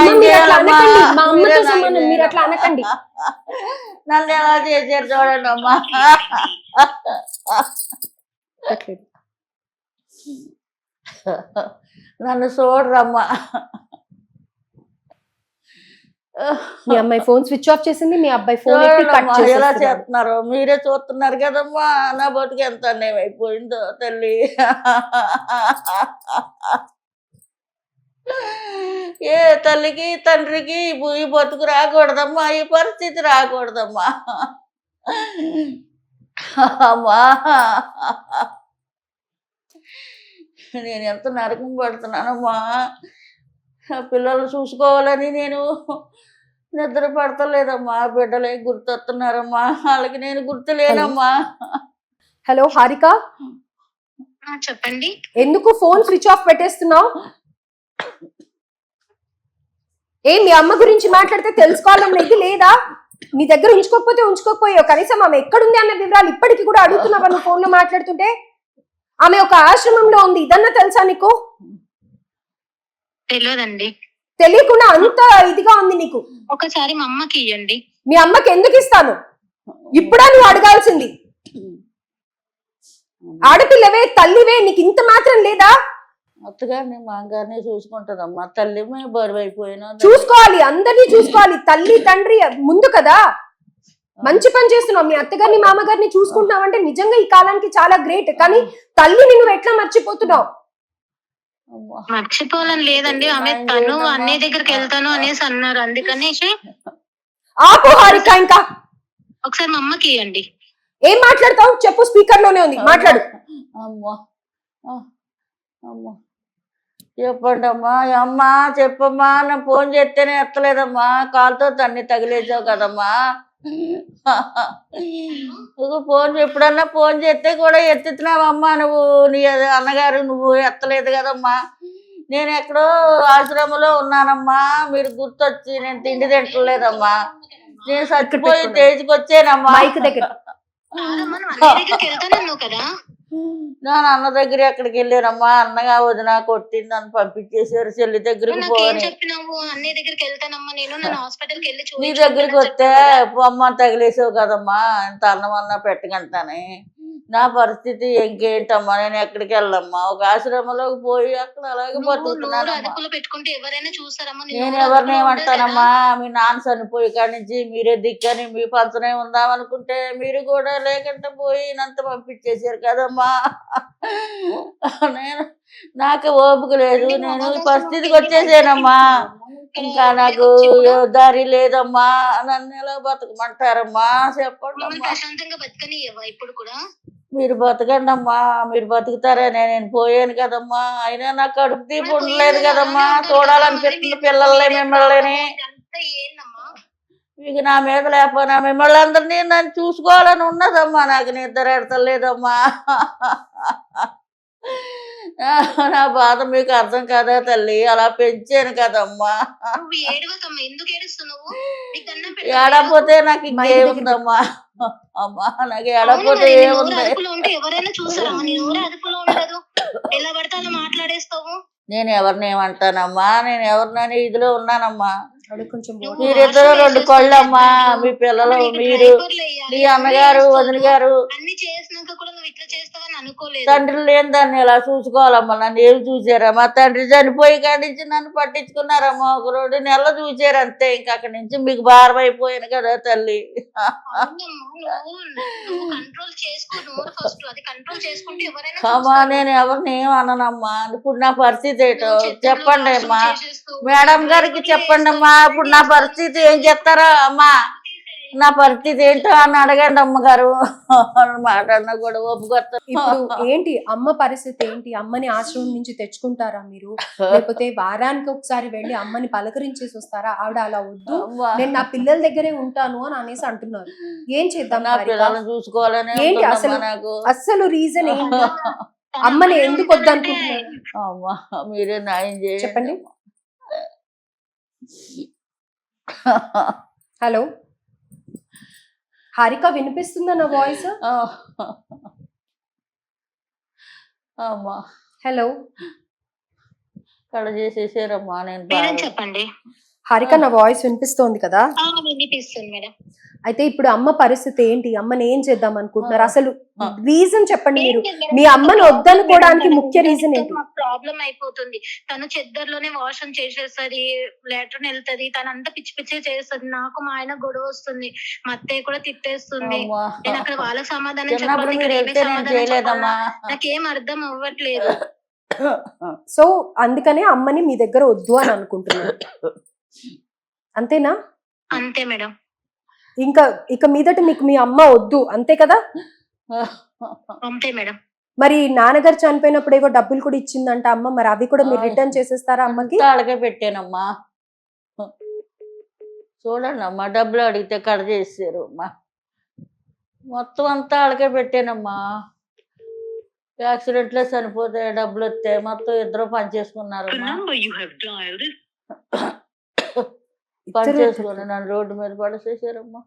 D: అమ్మతో సమానం, మీరు అట్లా అనకండి.
C: నన్ను ఎలా చేశారు చూడండి అమ్మా. నన్ను చూడరమ్మా.
D: మీ అమ్మాయి ఫోన్ స్విచ్ ఆఫ్ చేసింది, మీ అబ్బాయి ఫోన్ ఎత్తి కట్
C: చూడండమ్మా, ఎలా
D: చేసేస్తున్నాడు.
C: చేస్తున్నారు మీరే చూస్తున్నారు కదమ్మా. నా బతుకు ఎంత అన్యాయమైపోయిందో తల్లి. ఏ తల్లికి తండ్రికి ఈ బతుకు రాకూడదమ్మా, ఈ పరిస్థితి రాకూడదమ్మా. అమ్మా, నేను ఎంత నరకం పడుతున్నానమ్మా. పిల్లలు చూసుకోవాలని నేను నిద్ర పడతలేదమ్మా. బిడ్డలే గుర్తొస్తున్నారమ్మా, వాళ్ళకి నేను గుర్తులేనమ్మా.
D: హలో హారిక,
F: చెప్పండి.
D: ఎందుకు ఫోన్ స్విచ్ ఆఫ్ పెట్టేస్తున్నావు? మీ అమ్మ గురించి మాట్లాడితే తెలుసుకోవాలన్నది లేదా? నీ దగ్గర ఉంచుకోకపోయావు. కనీసం ఆమె ఎక్కడుంది అన్న వివరాలు ఇప్పటికీ కూడా అడుగుతున్నావా నువ్వు ఫోన్ లో మాట్లాడుతుంటే? ఆమె ఒక ఆశ్రమంలో ఉంది, ఇదన్నా తెలుసా నీకు?
F: తెలియదండి.
D: తెలియకుండా అంత ఇదిగా ఉంది నీకు.
F: ఒకసారి మా అమ్మకి ఇవ్వండి.
D: మీ అమ్మకి ఎందుకు ఇస్తాను? ఇప్పుడా నువ్వు అడగాల్సింది? ఆడపిల్లవే, తల్లివే, నీకు ఇంత మాత్రం లేదా?
C: అత్తగారిని మాగారిని చూసుకుంటుందమ్మా. తల్లి మేము బరువు అయిపోయినా
D: చూసుకోవాలి, అందరినీ చూసుకోవాలి. తల్లి తండ్రి ముందు కదా. మంచి పని చేస్తున్నావు. మీ అత్తగారిని మామగారిని చూసుకుంటున్నావు అంటే నిజంగా ఈ కాలానికి చాలా గ్రేట్. కానీ తల్లిని నువ్వు ఎట్లా మర్చిపోతున్నావు?
F: మర్చిపోవాలని లేదండి, ఆమె తను అన్నయ్య దగ్గరికి వెళ్తాను అనేసి అన్నారు, అందుకనేసి.
D: ఆపు హారిక, ఇంకా
F: ఒకసారి మా అమ్మకి ఇవ్వండి.
D: ఏం మాట్లాడతావు చెప్పు, స్పీకర్ లోనే ఉంది, మాట్లాడు.
C: అమ్మా అమ్మా చెప్పండి అమ్మా. అమ్మా చెప్పమ్మా. నా ఫోన్ చేస్తేనే ఎత్తలేదమ్మా, కాలుతో తన్ని తగిలేసావు కదమ్మా. ఫోన్ ఎప్పుడన్నా ఫోన్ చేస్తే కూడా ఎత్తుతున్నావమ్మా నువ్వు. నీ అన్నగారు నువ్వు ఎత్తలేదు కదమ్మా. నేను ఎక్కడో ఆశ్రమంలో ఉన్నానమ్మా, మీరు గుర్తొచ్చి నేను తిండి తింటలేదమ్మా. నేను చచ్చిపోయి తేజ్కి వచ్చానమ్మా. నా అన్న దగ్గర ఎక్కడికి వెళ్ళానమ్మా. అన్నగా వదిన కొట్టింది, నన్ను పంపించేసారు చెల్లి దగ్గరికి పోని. నీ దగ్గరికి వస్తే అమ్మ తగిలేసావు కదమ్మా, ఇంత అన్నం అన్నా పెట్టగంటానే. నా పరిస్థితి ఇంకేంటమ్మా, నేను ఎక్కడికి వెళ్ళమ్మా. ఒక ఆశ్రమంలోకి పోయి అక్కడ అలాగే బతుకుతున్నాను. నేను ఎవరిని ఏమంటానమ్మా? మీ నాన్న చనిపోయి కాడి నుంచి మీరే దిక్కని మీ పంచనే ఉందామనుకుంటే మీరు కూడా లేకుండా పోయి నంత పంపించేసారు కదమ్మా. నేను నాకు ఓపిక లేదు, నేను ఈ పరిస్థితికి వచ్చేసానమ్మా. ఇంకా నాకు దారి లేదమ్మా. నన్ను ఎలా బతకమంటారమ్మా చెప్పండి అమ్మా. మీరు బతకండి అమ్మా, మీరు బతుకుతారనే నేను పోయాను కదమ్మా. అయినా నాకు కడుపు తీపి ఉండలేదు కదమ్మా. చూడాలనిపిస్తుంది పిల్లల్ని మిమ్మల్ని. మీకు నా మీద లేకపోయినా మిమ్మల్ని అందరినీ నన్ను చూసుకోవాలని ఉన్నదమ్మా. నాకు నిద్ర ఎడతలేదమ్మా. నా బాధ మీకు అర్థం కదా తల్లి, అలా పెంచాను కదమ్మా. ఏడపోతే నాకు ఇంకేముందమ్మా. అమ్మా నాకు ఏడపోతే ఏముంది? నేను ఎవరిని ఏమంటానమ్మా? నేను ఎవరినని ఇదిలో ఉన్నానమ్మా. మీరిద్దరు రెండు కళ్ళమ్మా. మీ పిల్లలు, మీరు, మీ అన్నగారు, వదిన గారు, తండ్రి లేని దాన్ని ఎలా చూసుకోవాలమ్మా? నన్ను ఏమి చూసారమ్మా? తండ్రి చనిపోయి కాడి నుంచి నన్ను పట్టించుకున్నారమ్మా. ఒక 2 నెలలు చూసారు అంతే. ఇంకా అక్కడి నుంచి మీకు భారం అయిపోయాను కదా తల్లి. అమ్మా నేను ఎవరిని ఏమన్నానమ్మా? ఇప్పుడు నా పరిస్థితి ఏంటో చెప్పండి అమ్మా. మేడం గారికి చెప్పండి అమ్మా. ఇప్పుడు నా పరిస్థితి ఏం చెప్తారా అమ్మా? నా పరిస్థితి ఏంటో అని అడగండి అమ్మగారు. మాట్లాడినా కూడా ఒప్పుకొస్తారు.
D: ఇప్పుడు ఏంటి అమ్మ పరిస్థితి ఏంటి? అమ్మని ఆశ్రమం నుంచి తెచ్చుకుంటారా మీరు? లేకపోతే వారానికి ఒకసారి వెళ్ళి అమ్మని పలకరించేసి వస్తారా? ఆవిడ అలా వద్దు, నేను నా పిల్లల దగ్గరే ఉంటాను అని అనేసి అంటున్నారు. ఏం చేద్దాం?
C: నా పిల్లల్ని చూసుకోవాలని
D: ఏంటి అసలు అసలు రీజన్ ఏంటి? అమ్మని ఎందుకు వద్దు అనుకుంటున్నారు?
C: అమ్మా మీరే న్యాయం చేయండి
D: చెప్పండి. హలో హారిక, వినిపిస్తుందా నా వాయిస్?
C: అమ్మా
D: హలో
C: కడ చేసేసారమ్మా. నేను
F: చెప్పండి.
D: హారిక, నా వాయిస్ వినిపిస్తోంది కదా?
F: వినిపిస్తుంది మేడం.
D: అయితే ఇప్పుడు అమ్మ పరిస్థితి ఏంటి? అమ్మని ఏం చేద్దాం అనుకుంటున్నారు? అసలు
C: ఆ.
D: రీజన్ చెప్పండి మీరు.
F: ఏం లేదు
D: మీ
F: మేడం,
D: అమ్మని
F: ఒక
D: వద్దనుకోవడానికి
F: problem
D: ముఖ్య రీజన్
F: ఏంటంటే
D: ఏంటి?
F: మాకు ప్రాబ్లం అయిపోతుంది. తను చెద్దర్లోనే వాషం చేసేస్తది, లెటర్ వెళ్తది, తనంతా పిచ్చి పిచ్చి చేస్తుంది. నాకు మా ఆయన గొడవ వస్తుంది, మా అత్తయ్య కూడా తిట్టేస్తుంది.
C: అమ్మా.
F: నేను అక్కడ వాళ్ళకి సమాధానం
C: చిన్నప్పుడు
F: చెప్పాలి,
C: మీరు
F: ఇక్కడ ఏమీ
C: వెళ్తే నేను
F: సమాధానం
C: చేయలేదమ్మా.
F: చెప్పాలా? నాకేం అర్థం అవ్వట్లేదు.
D: సో అందుకనే అమ్మని మీ దగ్గర వద్దు అని అనుకుంటున్నారు, అంతేనా?
F: అంతే మేడం.
D: ఇంకా ఇక మీదట మీకు మీ అమ్మ వద్దు, అంతే కదా?
F: అంతే మేడం.
D: మరి నాన్నగారు చనిపోయినప్పుడు ఏవో డబ్బులు కూడా ఇచ్చిందంట అమ్మ, మరి అవి కూడా మీరు రిటర్న్ చేసేస్తారా అమ్మకి?
C: అంతా అడగ పెట్టానమ్మా. చూడండి అమ్మా, డబ్బులు అడిగితే కడ చేసారు అమ్మా. మొత్తం అంతా అడగ పెట్టానమ్మా. యాక్సిడెంట్ లో చనిపోతే డబ్బులు వస్తే మొత్తం ఇద్దరు పని చేసుకున్నారమ్మా. పని చేసుకుని నన్ను రోడ్డు మీద పడేసేసారమ్మా.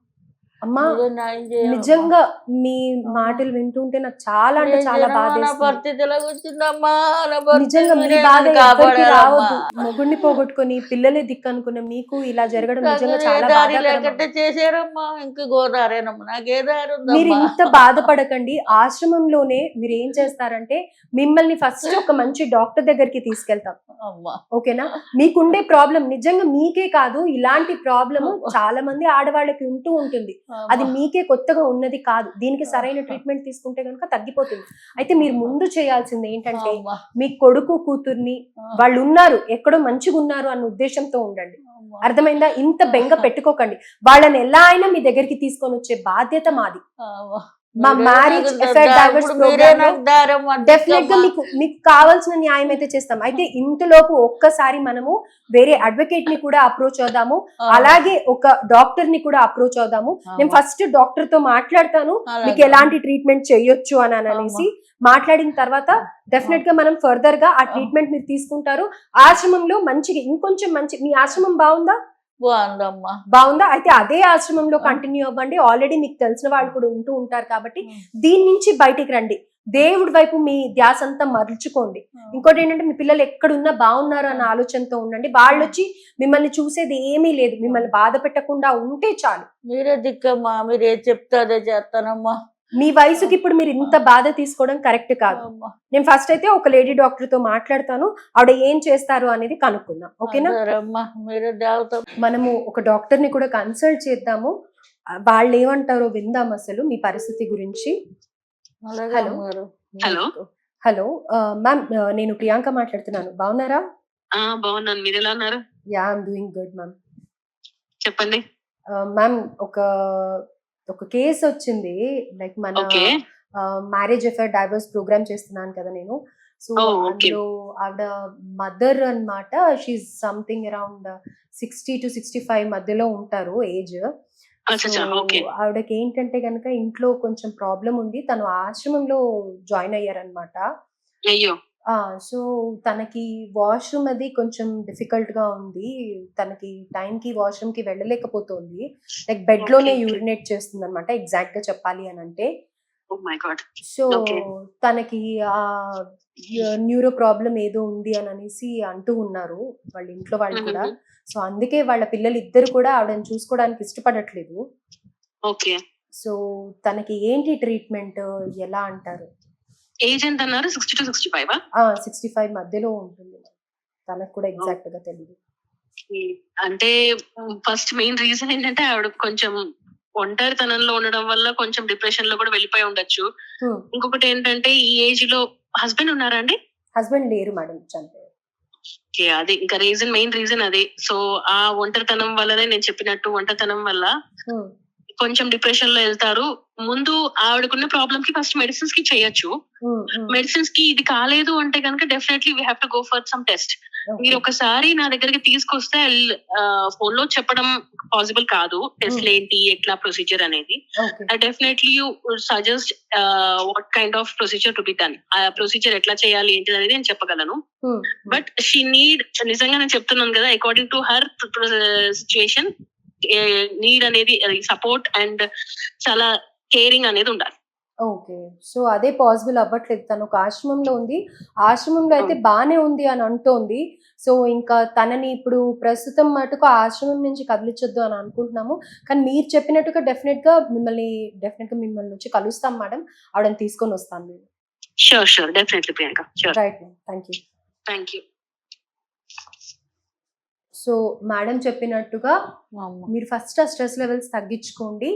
D: అమ్మా
C: మీరే న్యాయం చేయాలమ్మా.
D: నిజంగా మీ మాటలు వింటుంటే నాకు చాలా అంటే
C: ఏం
D: చాలా
C: చేయనమ్మా, నా
D: బాధేస్తుంది.
C: పరిస్థితి ఇలాగ వచ్చిందమ్మా. నా పరిస్థితి
D: నిజంగా మీ
C: మీరే
D: బాధ
C: నన్ను
D: ఎవరికి
C: కాపాడారమ్మా.
D: రావద్దు. మొగుడిని పోగొట్టుకొని పిల్లలే దిక్కు అనుకున్న మీకు ఇలా జరగడం
C: నాకు
D: నిజంగా
C: ఏ
D: చాలా
C: దారి
D: బాధాకరం.
C: లేకంటే చేశారమ్మా. ఇంక గోదారేనమ్మా, నాకే దారి
D: మీరు
C: ఉందమ్మా.
D: ఇంత బాధపడకండి. ఆశ్రమంలోనే మీరు ఏం చేస్తారంటే మిమ్మల్ని ఫస్ట్ ఒక మంచి డాక్టర్ దగ్గరికి తీసుకెళ్తాం,
C: అమ్మా.
D: ఓకేనా? మీకుండే ప్రాబ్లం నిజంగా మీకే కాదు, ఇలాంటి ప్రాబ్లమ్ చాలా మంది ఆడవాళ్ళకి ఉంటూ ఉంటుంది. అది మీకే కొత్తగా ఉన్నది కాదు. దీనికి సరైన ట్రీట్మెంట్ తీసుకుంటే కనుక తగ్గిపోతుంది. అయితే మీరు ముందు చేయాల్సింది ఏంటంటే
C: అమ్మా.
D: మీ కొడుకు కూతుర్ని వాళ్ళు ఉన్నారు, ఎక్కడో మంచిగా ఉన్నారు అన్న ఉద్దేశంతో ఉండండి,
C: అమ్మా.
D: అర్థమైందా? ఇంత బెంగ పెట్టుకోకండి. వాళ్ళని ఎలా అయినా మీ దగ్గరికి తీసుకొని వచ్చే బాధ్యత మాది.
C: అమ్మా.
D: మా
C: మీరే
D: మ్యారేజ్
C: నాకు
D: ఎఫైర్
C: దా-
D: డైవర్స్
C: ఇప్పుడు మీరే
D: ప్రోగ్రామ్
C: నాకు దారమ్మా.
D: డెఫినెట్ గా మీకు కావాల్సిన న్యాయం అయితే చేస్తాం. అయితే ఇంతలోపు ఒక్కసారి మనము వేరే అడ్వకేట్ ని కూడా అప్రోచ్ అవుదాము, అలాగే ఒక డాక్టర్ ని కూడా అప్రోచ్ అవుదాము. నేను ఫస్ట్ డాక్టర్ తో మాట్లాడతాను, మీకు ఎలాంటి ట్రీట్మెంట్ చేయొచ్చు అని అనేసి మాట్లాడిన తర్వాత డెఫినెట్ గా మనం ఫర్దర్ గా ఆ ట్రీట్మెంట్ మీరు తీసుకుంటారు. ఆశ్రమంలో మంచిగా ఇంకొంచెం మంచి, మీ ఆశ్రమం బాగుందా?
C: బాగుందమ్మా.
D: బాగుందా? అయితే అదే ఆశ్రమంలో కంటిన్యూ అవ్వండి. ఆల్రెడీ మీకు తెలిసిన వాళ్ళు కూడా ఉంటూ ఉంటారు కాబట్టి దీని నుంచి బయటికి రండి. దేవుడి వైపు మీ ధ్యాస అంతా మరల్చుకోండి. ఇంకోటి ఏంటంటే మీ పిల్లలు ఎక్కడున్నా బాగున్నారు అన్న ఆలోచనతో ఉండండి. వాళ్ళు వచ్చి మిమ్మల్ని చూసేది ఏమీ లేదు, మిమ్మల్ని బాధ పెట్టకుండా ఉంటే చాలు.
C: మీరే దిక్కమ్మా, మీరే చెప్తే అదే చేస్తానమ్మా.
D: మీ వయసుకి ఇప్పుడు మీరు ఇంత బాధ తీసుకోవడం కరెక్ట్ కాదు.
C: అమ్మా.
D: నేను ఫస్ట్ అయితే ఒక లేడీ డాక్టర్ తో మాట్లాడతాను, ఆవిడ ఏం చేస్తారు అనేది కనుక్కుందాం, ఓకేనా?
C: సరేమ్మా, మీరే దేవత.
D: మనము ఒక డాక్టర్ ని కూడా కన్సల్ట్ చేద్దాము, వాళ్ళు ఏమంటారో విందాం అసలు మీ పరిస్థితి గురించి.
C: అలాగే
D: హలో.
C: అమ్మగారు.
F: హలో.
D: హలో మ్యామ్, నేను ప్రియాంక మాట్లాడుతున్నాను. బాగున్నారా?
F: బాగున్నాను, మీరు ఎలా ఉన్నారు?
D: Yeah I'm doing good ma'am.
F: చెప్పండి.
D: మ్యామ్ ఒక కేసు వచ్చింది, లైక్ మన మ్యారేజ్ ఎఫైర్ డైవర్స్ ప్రోగ్రామ్ చేస్తున్నాను కదా నేను. సో అందులో ఆవిడ మదర్ అన్నమాట. షీఈ్ సంథింగ్ అరౌండ్ 60 to 65 మధ్యలో ఉంటారు ఏజ్. ఆవిడకి ఏంటంటే గనక ఇంట్లో కొంచెం ప్రాబ్లం ఉంది, తను ఆశ్రమంలో జాయిన్ అయ్యారనమాట.
F: అయ్యో.
D: సో తనకి వాష్రూమ్ అది కొంచెం డిఫికల్ట్ గా ఉంది, తనకి టైం కి వాష్రూమ్ కి వెళ్ళలేకపోతుంది, లైక్ బెడ్ లోనే యూరినేట్ చేస్తుంది అనమాట, ఎగ్జాక్ట్ గా చెప్పాలి అని అంటే. సో తనకి ఆ న్యూరో ప్రాబ్లం ఏదో ఉంది అని అనేసి అంటూ ఉన్నారు వాళ్ళ ఇంట్లో వాళ్ళు కూడా. సో అందుకే వాళ్ళ పిల్లలు ఇద్దరు కూడా ఆవిడని చూసుకోవడానికి ఇష్టపడట్లేదు.
F: ఓకే.
D: సో తనకి ఏంటి ట్రీట్మెంట్ ఎలా అంటారు?
F: ఏజ్ ఎంత అన్నారు? 60 to 65?
D: 65 మధ్యలో ఉంటుంది, తనకు కూడా ఎగ్జాక్ట్ గా తెలియదు.
F: అంటే ఫస్ట్ మెయిన్ రీజన్ ఏంటంటే ఆవిడ కొంచెం ఒంటరితనంలో ఉండడం వల్ల కొంచెం డిప్రెషన్ లో కూడా వెళ్ళిపోయి ఉండొచ్చు. ఇంకొకటి ఏంటంటే ఈ ఏజ్ లో హస్బెండ్ ఉన్నారా అండి?
D: హస్బెండ్ లేరు మేడం, చనిపోయారు.
F: అది ఇంకా మెయిన్ రీజన్ అదే. సో ఆ ఒంటరితనం వల్లనే నేను చెప్పినట్టు ఒంటరితనం వల్ల కొంచెం డిప్రెషన్ లో వెళ్తారు. ముందు ఆవిడకున్న ప్రాబ్లం కి ఫస్ట్ మెడిసిన్స్ కి చేయొచ్చు. మెడిసిన్స్ కి ఇది కాలేదు అంటే కనుక definitely we have to go for some test. మీరు ఒకసారి నా దగ్గరికి తీసుకొస్తే ఫోన్ లో చెప్పడం పాసిబుల్ కాదు, టెస్ట్ ఏంటి ఎట్లా ప్రొసీజర్ అనేది. Definitely you suggest what kind of procedure to be done. ఆ ప్రొసీజర్ ఎట్లా చేయాలి ఏంటి అనేది నేను చెప్పగలను. బట్ షీ నీడ్, నిజంగా నేను చెప్తున్నాను కదా, according to her situation need అనేది సపోర్ట్ అండ్ చాలా కేరింగ్ అనేది ఉండాలి.
D: ఓకే. సో అదే పాసిబుల్ అవ్వట్లేదు. తను ఒక ఆశ్రమంలో ఉంది. ఆశ్రమంలో అయితే బానే ఉంది అని అంటోంది. సో ఇంకా తనని ఇప్పుడు ప్రస్తుతం మటుకు ఆ ఆశ్రమం నుంచి కదిలించొద్దు అని అనుకుంటున్నాము. కానీ మీరు చెప్పినట్టుగా డెఫినెట్‌గా మిమ్మల్ని వచ్చి కలుస్తాం మేడం. ఆవిడని తీసుకొని వస్తాను నేను.
F: Sure definitely Priyanka. Sure.
D: Right madam.
F: Thank you.
D: So madam చెప్పినట్టుగా
C: అమ్మ.
D: మీరు ఫస్ట్ ఆ స్ట్రెస్ లెవెల్స్ తగ్గించుకోండి.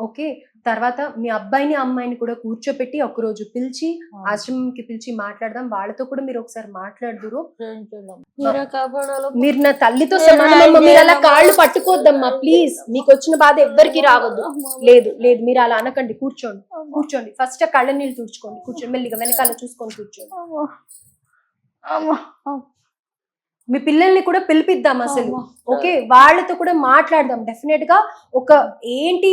D: ఓకే. తర్వాత మీ అబ్బాయిని అమ్మాయిని కూడా కూర్చోపెట్టి ఒకరోజు పిలిచి ఆశ్రమంకి పిలిచి మాట్లాడదాం. వాళ్ళతో కూడా మీరు ఒకసారి మాట్లాడుదురు.
C: మీరే కాపాడాలి.
D: మీరు నా తల్లితో సమానమమ్మా. మీరు అలా కాళ్ళు పట్టుకోవద్దమ్మా ప్లీజ్. మీకు వచ్చిన బాధ ఎవ్వరికి రావద్దు. లేదు లేదు మీరు అలా అనకండి. కూర్చోండి. ఫస్ట్ కళ్ళ నీళ్ళు తుడుచుకోండి. కూర్చోండి. మెల్లిగా వెనకాల చూసుకొని కూర్చోండి. మీ పిల్లల్ని కూడా పిలిపిద్దాం అసలు. ఓకే. వాళ్ళతో కూడా మాట్లాడదాం. డెఫినెట్ గా ఏంటి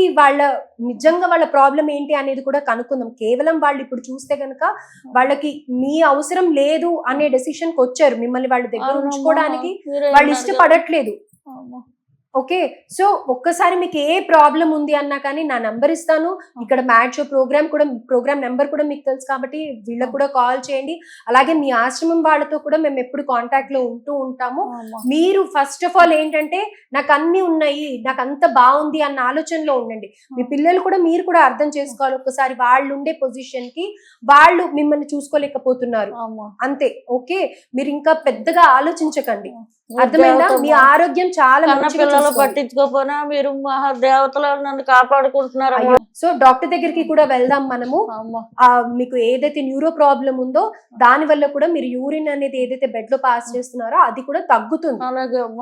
D: నిజంగా వాళ్ళ ప్రాబ్లం ఏంటి అనేది కూడా కనుక్కుందాం. కేవలం వాళ్ళు ఇప్పుడు చూస్తే గనక వాళ్ళకి మీ అవసరం లేదు అనే డెసిషన్ కి వచ్చారు. మిమ్మల్ని వాళ్ళ దగ్గర ఉంచుకోవడానికి వాళ్ళు ఇష్టపడట్లేదు. ఓకే. సో ఒక్కసారి మీకు ఏ ప్రాబ్లం ఉంది అన్నా కానీ నా నంబర్ ఇస్తాను. ఇక్కడ మ్యాచ్ ప్రోగ్రామ్ నెంబర్ కూడా మీకు తెలుసు కాబట్టి వీళ్ళకి కూడా కాల్ చేయండి. అలాగే మీ ఆశ్రమం వాళ్ళతో కూడా మేము ఎప్పుడు కాంటాక్ట్ లో ఉంటాము. మీరు ఫస్ట్ ఆఫ్ ఆల్ ఏంటంటే నాకు అన్ని ఉన్నాయి, నాకు అంత బాగుంది అన్న ఆలోచనలో ఉండండి. మీ పిల్లలు కూడా మీరు కూడా అర్థం చేసుకోవాలి. ఒక్కసారి వాళ్ళు ఉండే పొజిషన్ కి వాళ్ళు మిమ్మల్ని చూసుకోలేకపోతున్నారు అంతే. ఓకే. మీరు ఇంకా పెద్దగా ఆలోచించకండి. అర్థమైందా? మీ ఆరోగ్యం చాలా
C: పిల్లలు పట్టించుకోపోయినా మీరు మహాదేవతలు నన్ను కాపాడుకుంటున్నారు.
D: సో డాక్టర్ దగ్గరికి కూడా వెళ్దాం మనము. మీకు ఏదైతే న్యూరో ప్రాబ్లం ఉందో దాని వల్ల కూడా మీరు యూరిన్ అనేది ఏదైతే బెడ్ లో పాస్ చేస్తున్నారో అది కూడా తగ్గుతుంది.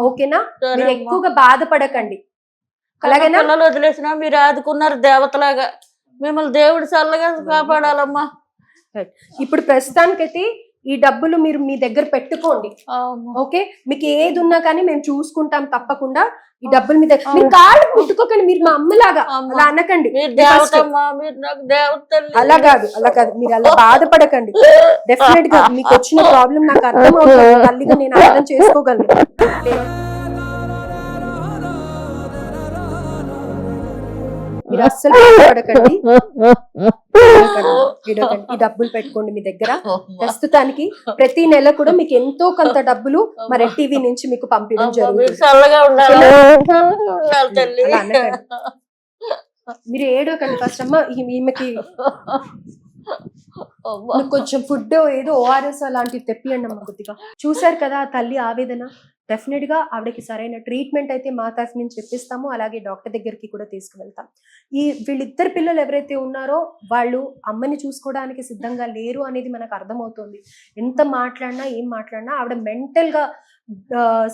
D: ఓకేనా? మీరు ఎక్కువగా బాధపడకండి. అలాగేనా?
C: పిల్లలు వదిలేసినా మీరు ఆదుకున్నారు దేవతలాగా. మిమ్మల్ని దేవుడు చల్లగా కాపాడాలమ్మా.
D: ఇప్పుడు ప్రస్తుతానికైతే ఈ డబ్బులు మీరు మీ దగ్గర పెట్టుకోండి. ఓకే. మీకు ఏది ఉన్నా కానీ మేము చూసుకుంటాం తప్పకుండా. ఈ డబ్బులు మీ దగ్గర మీరు కాళ్ళు ముట్టుకోకండి. మీరు మా అమ్మలాగా అలా అనకండి. అలా కాదు మీరు అలా బాధపడకండి. డెఫినెట్ గా మీకు వచ్చిన ప్రాబ్లం నాకు అర్థం అవుతుంది. తల్లిగా నేను అర్థం చేసుకోగలను. మీరు అస్సలు బాధపడకండి. ఈ డబ్బులు పెట్టుకోండి మీ దగ్గర. ప్రస్తుతానికి ప్రతి నెల కూడా మీకు ఎంతో కొంత డబ్బులు మా రెడ్ టీవీ నుంచి మీకు పంపించడం జరుగుతుంది. మీరు ఏడోకండి ఫస్ట్ అమ్మ. ఈమెకి కొంచెం ఫుడ్ ఏదో ORS అలాంటివి తెప్పియండి అమ్మ కొద్దిగా. చూసారు కదా ఆ తల్లి ఆవేదన. డెఫినెట్ గా ఆవిడకి సరైన ట్రీట్మెంట్ అయితే మా తరఫు నుంచి చెప్పిస్తాము. అలాగే డాక్టర్ దగ్గరికి కూడా తీసుకువెళ్తాం. వీళ్ళిద్దరు పిల్లలు ఎవరైతే ఉన్నారో వాళ్ళు అమ్మని చూసుకోవడానికి సిద్ధంగా లేరు అనేది మనకు అర్థమవుతుంది. ఎంత మాట్లాడినా ఏం మాట్లాడినా ఆవిడ మెంటల్ గా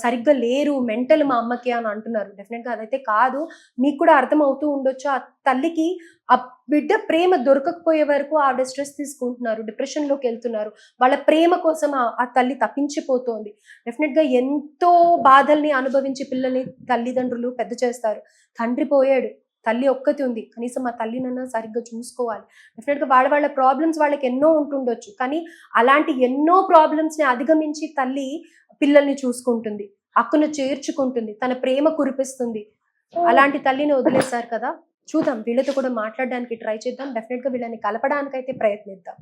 D: సరిగ్గా లేరు, మెంటల్ మా అమ్మకి అని అంటున్నారు. డెఫినెట్ గా అదైతే కాదు. మీకు కూడా అర్థం అవుతూ ఉండొచ్చు. ఆ తల్లికి ఆ బిడ్డ ప్రేమ దొరకకపోయే వరకు ఆవిడ స్ట్రెస్ తీసుకుంటున్నారు, డిప్రెషన్ లోకి వెళ్తున్నారు. వాళ్ళ ప్రేమ కోసం ఆ తల్లి తప్పించిపోతోంది. డెఫినెట్ గా ఎంతో బాధల్ని అనుభవించి పిల్లల్ని తల్లిదండ్రులు పెద్ద చేస్తారు. తండ్రి పోయాడు, తల్లి ఒక్కతి ఉంది. కనీసం ఆ తల్లినన్నా సరిగ్గా చూసుకోవాలి. డెఫినెట్ గా వాళ్ళ ప్రాబ్లమ్స్ వాళ్ళకి ఎన్నో ఉంటుండొచ్చు. కానీ అలాంటి ఎన్నో ప్రాబ్లమ్స్ ని అధిగమించి తల్లి పిల్లల్ని చూసుకుంటుంది, అక్కును చేర్చుకుంటుంది, తన ప్రేమ కురిపిస్తుంది. అలాంటి తల్లిని వదిలేశారు కదా. చూద్దాం, వీళ్ళతో కూడా మాట్లాడడానికి ట్రై చేద్దాం. డెఫినెట్ గా వీళ్ళని కలపడానికైతే ప్రయత్నిద్దాం.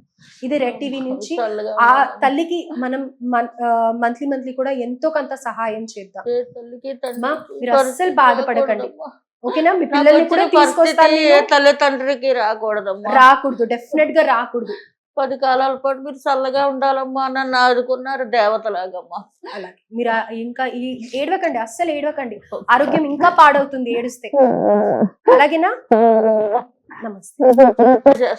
D: ఇది రెడ్ టీవీ నుంచి. ఆ తల్లికి మనం మంత్లీ కూడా ఎంతో కొంత సహాయం చేద్దాం. మీరు అస్సలు బాధపడకండి. ఓకేనా? మీ పిల్లల్ని కూడా తీసుకొస్తాను.
C: తల్లిదండ్రికి
D: రాకూడదు, డెఫినెట్ గా రాకూడదు.
C: 10 కాలాల పాటు మీరు చల్లగా ఉండాలమ్మా. నన్ను ఆదుకున్నారు దేవతలాగమ్మా.
D: అలాగే మీరు ఇంకా ఏడవకండి, అస్సలు ఏడవకండి. ఆరోగ్యం ఇంకా పాడవుతుంది ఏడుస్తే. అలాగేనా? నమస్తే.